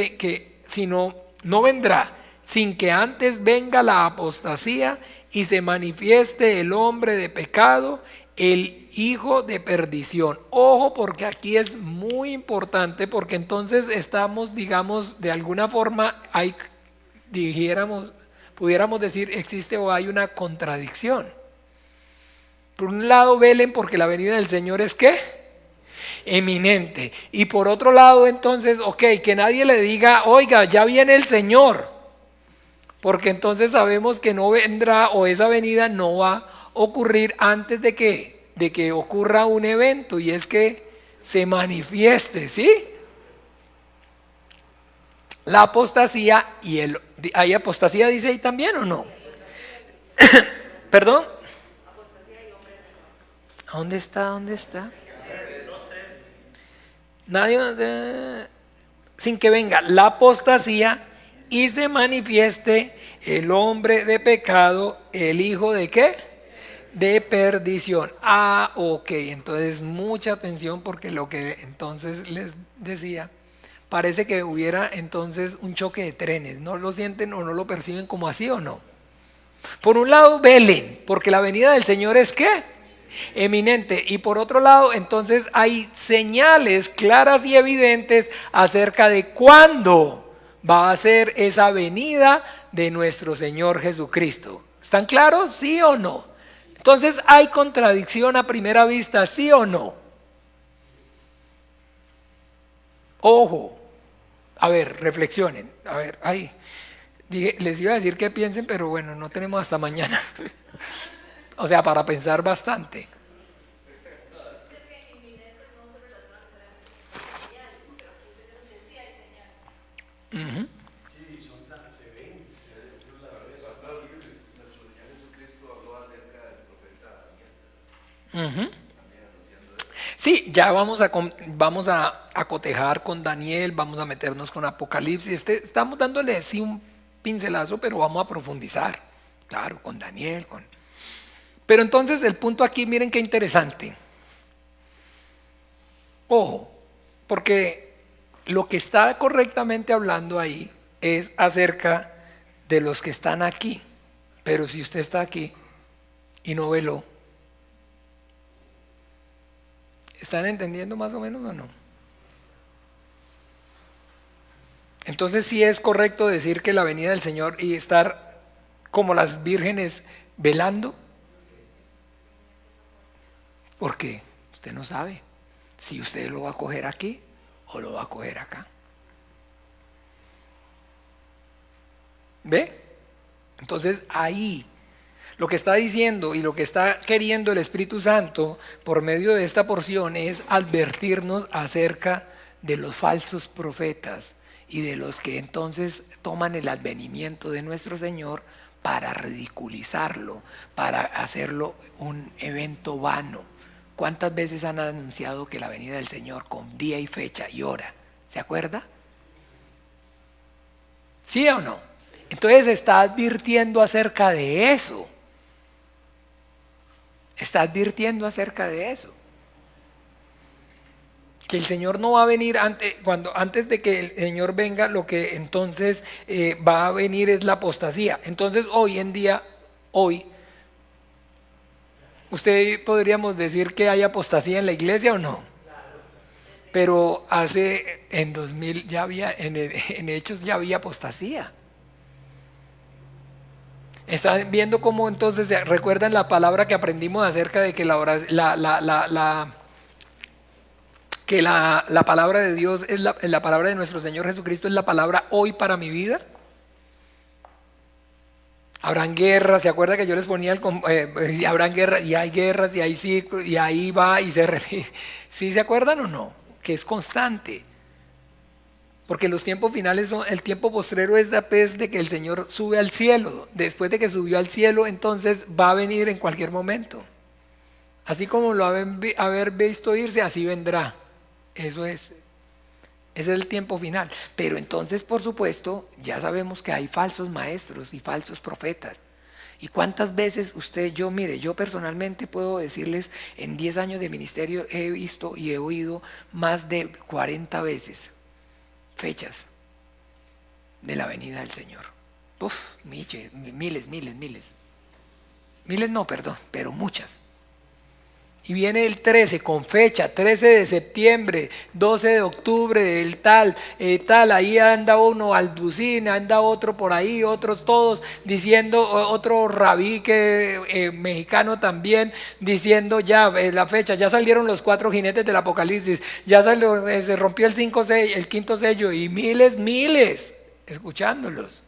venga la apostasía y se manifieste el hombre de pecado, el hijo de perdición. Ojo, porque aquí es muy importante, porque entonces estamos, digamos, de alguna forma, pudiéramos decir, existe o hay una contradicción. Por un lado, velen porque la venida del Señor es ¿qué? Eminente. Y por otro lado, entonces, que nadie le diga, oiga, ya viene el Señor. Porque entonces sabemos que no vendrá, o esa venida no va a ocurrir antes de que ocurra un evento, y es que se manifieste, ¿sí? La apostasía ¿hay apostasía dice ahí también o no? ¿Perdón? ¿Dónde está? ¿Dónde está? Nadie, sin que venga la apostasía y se manifieste el hombre de pecado, el hijo de ¿qué? De perdición. Ok, entonces mucha atención, porque lo que entonces les decía, parece que hubiera entonces un choque de trenes. ¿No lo sienten o no lo perciben como así o no? Por un lado, velen, porque la venida del Señor es ¿qué? Eminente. Y por otro lado, entonces hay señales claras y evidentes acerca de cuándo va a ser esa venida de nuestro Señor Jesucristo. ¿Están claros? ¿Sí o no? Entonces, ¿hay contradicción a primera vista? ¿Sí o no? Ojo, a ver, reflexionen. A ver, ay, les iba a decir que piensen, pero bueno, no tenemos hasta mañana. O sea, para pensar bastante. Ujú. Ujú. Sí, ya vamos a cotejar con Daniel, vamos a meternos con Apocalipsis. Estamos dándole sí un pincelazo, pero vamos a profundizar. Claro, con Daniel, con... Pero entonces el punto aquí, miren qué interesante. Ojo, porque lo que está correctamente hablando ahí es acerca de los que están aquí. Pero si usted está aquí y no veló, ¿están entendiendo más o menos o no? Entonces sí es correcto decir que la venida del Señor y estar como las vírgenes velando. Porque usted no sabe si usted lo va a coger aquí o lo va a coger acá. ¿Ve? Entonces ahí lo que está diciendo y lo que está queriendo el Espíritu Santo por medio de esta porción es advertirnos acerca de los falsos profetas y de los que entonces toman el advenimiento de nuestro Señor para ridiculizarlo, para hacerlo un evento vano. ¿Cuántas veces han anunciado que la venida del Señor con día y fecha y hora? ¿Se acuerda? ¿Sí o no? Entonces está advirtiendo acerca de eso. Está advirtiendo acerca de eso. Que el Señor no va a venir antes de que el Señor venga, lo que entonces va a venir es la apostasía. Entonces hoy en día, usted podríamos decir que hay apostasía en la iglesia o no. Pero en 2000 ya había, en Hechos ya había apostasía. Están viendo cómo entonces recuerdan la palabra que aprendimos acerca de que la palabra de Dios es la palabra de nuestro Señor Jesucristo, es la palabra hoy para mi vida. Habrán guerras, ¿se acuerda que yo les ponía habrán guerras y hay guerras y ahí sí y ahí va y se repite? ¿Sí se acuerdan o no? Que es constante. Porque los tiempos finales el tiempo postrero es después de que el Señor sube al cielo. Después de que subió al cielo, entonces va a venir en cualquier momento. Así como lo haber visto irse, así vendrá. Eso es. Ese es el tiempo final. Pero entonces, por supuesto, ya sabemos que hay falsos maestros y falsos profetas. ¿Y cuántas veces yo personalmente puedo decirles, en 10 años de ministerio he visto y he oído más de 40 veces fechas de la venida del Señor? Miles. Miles no, perdón, pero muchas. Y viene el 13 con fecha, 13 de septiembre, 12 de octubre, el tal, ahí anda uno, Alducín, anda otro por ahí, otros todos diciendo, otro rabí mexicano también, diciendo ya la fecha, ya salieron los 4 jinetes del Apocalipsis, ya se rompió el quinto sello y miles, escuchándolos.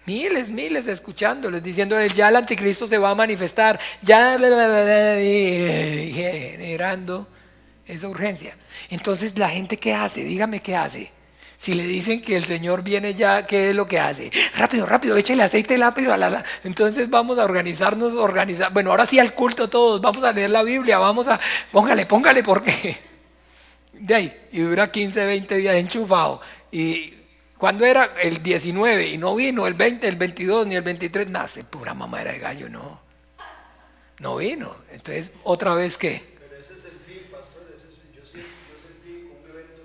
Miles escuchándoles, diciéndoles ya el anticristo se va a manifestar, ya generando esa urgencia. Entonces la gente, ¿qué hace? Dígame qué hace. Si le dicen que el Señor viene ya, ¿qué es lo que hace? Rápido, échale aceite rápido. Entonces vamos a organizarnos, bueno, ahora sí al culto todos, vamos a leer la Biblia, póngale porque de ahí, y dura 15, 20 días enchufado. Y cuando era el 19 y no vino el 20, el 22 ni el 23, nace pura mamadera de gallo, no vino. Entonces, otra vez, ¿qué?
Pero ese es el fin, pastor, yo sentí un evento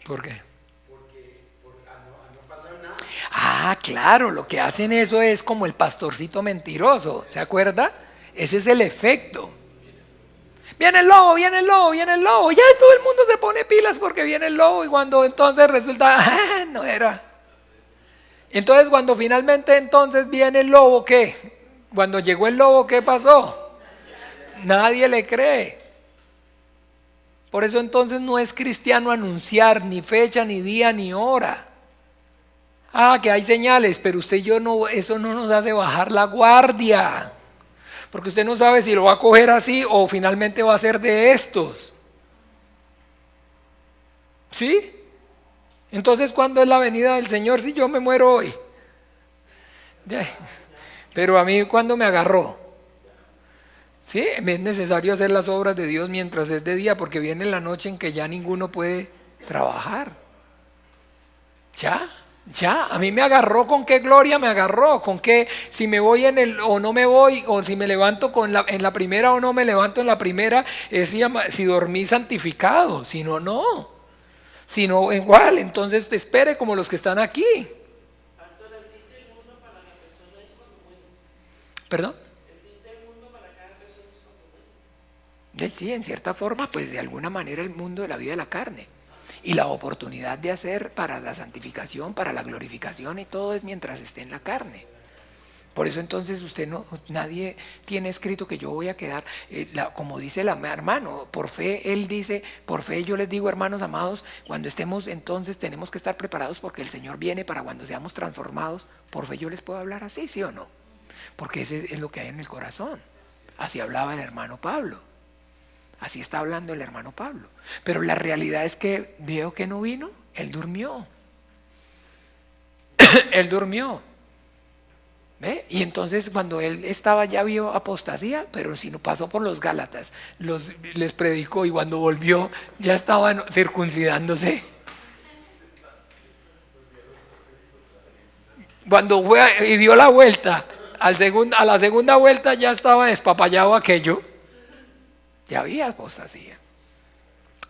¿Por qué? Ah, claro, lo que hacen eso es como el pastorcito mentiroso, ¿se acuerda? Ese es el efecto. Viene el lobo, viene el lobo, viene el lobo. Ya todo el mundo se pone pilas porque viene el lobo y cuando entonces resulta, no era. Entonces cuando finalmente entonces viene el lobo, ¿qué? Cuando llegó el lobo, ¿qué pasó? Nadie le cree. Por eso entonces no es cristiano anunciar ni fecha, ni día, ni hora. Ah, que hay señales, pero usted y yo no, eso no nos hace bajar la guardia. Porque usted no sabe si lo va a coger así o finalmente va a ser de estos. ¿Sí? Entonces, ¿cuándo es la venida del Señor si yo me muero hoy? Pero a mí, ¿cuándo me agarró? ¿Sí? Es necesario hacer las obras de Dios mientras es de día, porque viene la noche en que ya ninguno puede trabajar. Ya, a mí me agarró. ¿Con qué gloria me agarró? ¿Con qué? Si me voy o no me voy, o si me levanto en la primera o no me levanto en la primera, si dormí santificado, si no, no. Si no, igual, entonces espere como los que están aquí. ¿Perdón? Sí, en cierta forma, pues de alguna manera el mundo de la vida de la carne. Y la oportunidad de hacer para la santificación, para la glorificación y todo es mientras esté en la carne. Por eso entonces nadie tiene escrito que yo voy a quedar, como dice el hermano, por fe, él dice, por fe yo les digo, hermanos amados, cuando estemos entonces tenemos que estar preparados porque el Señor viene para cuando seamos transformados. Por fe yo les puedo hablar así, ¿sí o no? Porque ese es lo que hay en el corazón. Así hablaba el hermano Pablo. Así está hablando el hermano Pablo. Pero la realidad es que veo que no vino, él durmió. Él durmió. ¿Ve? Y entonces cuando él estaba ya vio apostasía, pero si no pasó por los Gálatas, les predicó y cuando volvió ya estaban circuncidándose. Cuando fue y dio la vuelta, a la segunda vuelta ya estaba despapallado aquello. Ya había apostasía.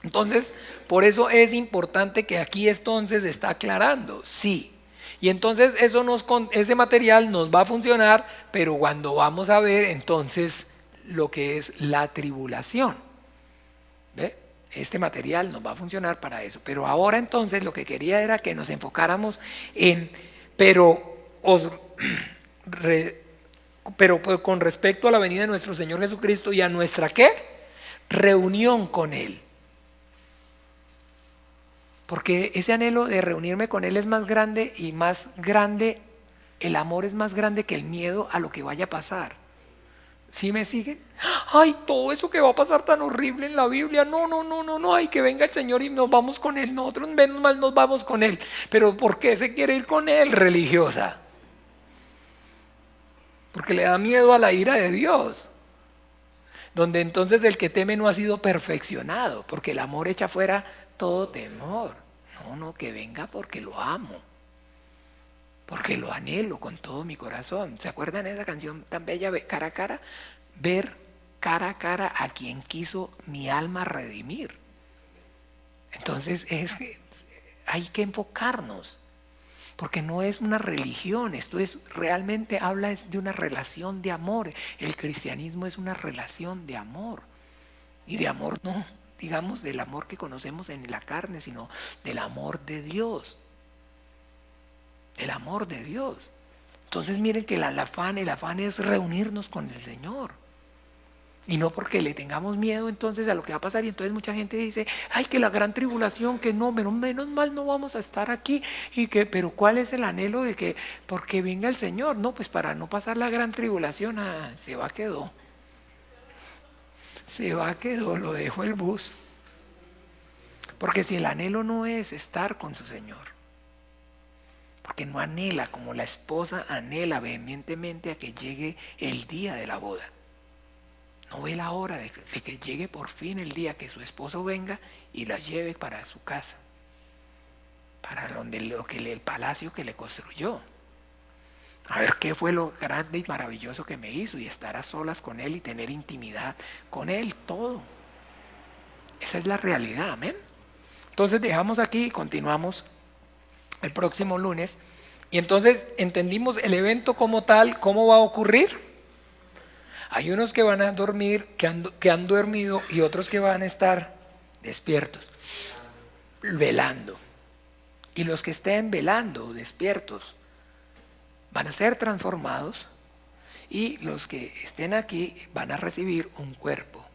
Entonces, por eso es importante que aquí entonces está aclarando, sí. Y entonces ese material nos va a funcionar, pero cuando vamos a ver entonces lo que es la tribulación. ¿Ve? Este material nos va a funcionar para eso. Pero ahora entonces lo que quería era que nos enfocáramos pero con respecto a la venida de nuestro Señor Jesucristo y a nuestra ¿qué? Reunión con Él. Porque ese anhelo de reunirme con Él es más grande y más grande, el amor es más grande que el miedo a lo que vaya a pasar. ¿Sí me siguen? Ay, todo eso que va a pasar tan horrible en la Biblia, no, ay, que venga el Señor y nos vamos con Él, nosotros menos mal nos vamos con Él. Pero ¿por qué se quiere ir con Él, religiosa? Porque le da miedo a la ira de Dios. Donde entonces el que teme no ha sido perfeccionado, porque el amor echa fuera todo temor. No, que venga porque lo amo, porque lo anhelo con todo mi corazón. ¿Se acuerdan de esa canción tan bella, cara a cara? Ver cara a cara a quien quiso mi alma redimir. Entonces hay que enfocarnos, porque no es una religión, esto es realmente habla de una relación de amor. El cristianismo es una relación de amor, y de amor no digamos del amor que conocemos en la carne, sino del amor de Dios. El amor de Dios. Entonces miren que el afán es reunirnos con el Señor. Y no porque le tengamos miedo entonces a lo que va a pasar. Y entonces mucha gente dice, ay, que la gran tribulación, que no, pero menos mal no vamos a estar aquí. Pero ¿cuál es el anhelo de que porque venga el Señor? No, pues para no pasar la gran tribulación, se va, quedó, lo dejó el bus. Porque si el anhelo no es estar con su Señor, porque no anhela como la esposa anhela vehementemente a que llegue el día de la boda. No ve la hora de que llegue por fin el día que su esposo venga y la lleve para su casa, para el palacio que le construyó. A ver qué fue lo grande y maravilloso que me hizo, y estar a solas con Él y tener intimidad con Él, todo. Esa es la realidad, amén. Entonces dejamos aquí y continuamos el próximo lunes. Y entonces entendimos el evento como tal, cómo va a ocurrir. Hay unos que van a dormir, que han dormido, y otros que van a estar despiertos, velando. Y los que estén velando, despiertos, van a ser transformados, y los que estén aquí van a recibir un cuerpo.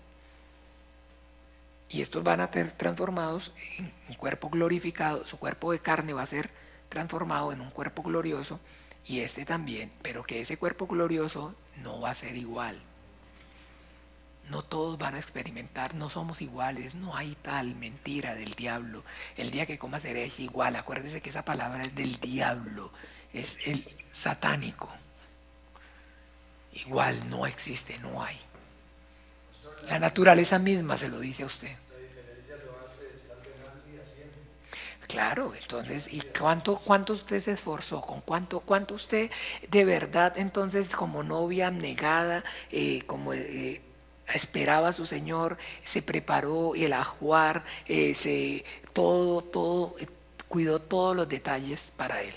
Y estos van a ser transformados en un cuerpo glorificado. Su cuerpo de carne va a ser transformado en un cuerpo glorioso, y este también, pero que ese cuerpo glorioso no va a ser igual. No todos van a experimentar, no somos iguales, no hay tal mentira del diablo. El día que comas seréis igual. Acuérdese que esa palabra es del diablo, es el satánico. Igual no existe, no hay. La naturaleza misma se lo dice a usted. Claro, entonces, ¿y cuánto usted se esforzó? ¿Con cuánto usted de verdad entonces como novia negada, esperaba a su Señor, se preparó y el ajuar, cuidó todos los detalles para Él?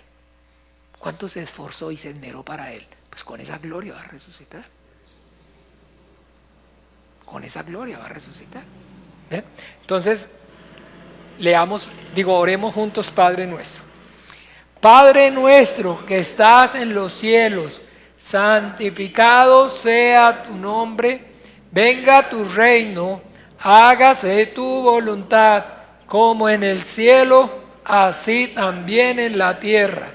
¿Cuánto se esforzó y se esmeró para Él? Pues con esa gloria va a resucitar. Con esa gloria va a resucitar. ¿Bien? Entonces, oremos juntos, Padre nuestro. Padre nuestro que estás en los cielos, santificado sea tu nombre, venga tu reino, hágase tu voluntad, como en el cielo, así también en la tierra.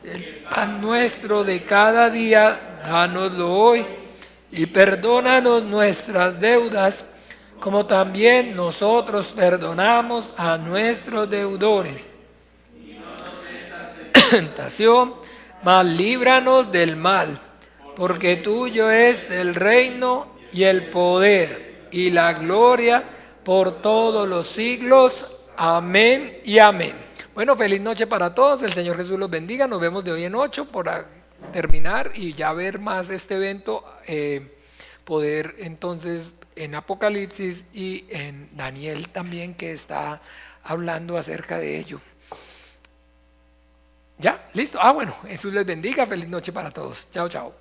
El pan nuestro de cada día, dánoslo hoy, y perdónanos nuestras deudas, como también nosotros perdonamos a nuestros deudores. Tentación, mas líbranos del mal, porque tuyo es el reino y el poder y la gloria por todos los siglos. Amén y amén. Bueno, feliz noche para todos, el Señor Jesús los bendiga. Nos vemos de hoy en 8 para terminar y ya ver más este evento, poder entonces en Apocalipsis y en Daniel también, que está hablando acerca de ello. ¿Ya? ¿Listo? Bueno, Jesús les bendiga, feliz noche para todos. Chao, chao.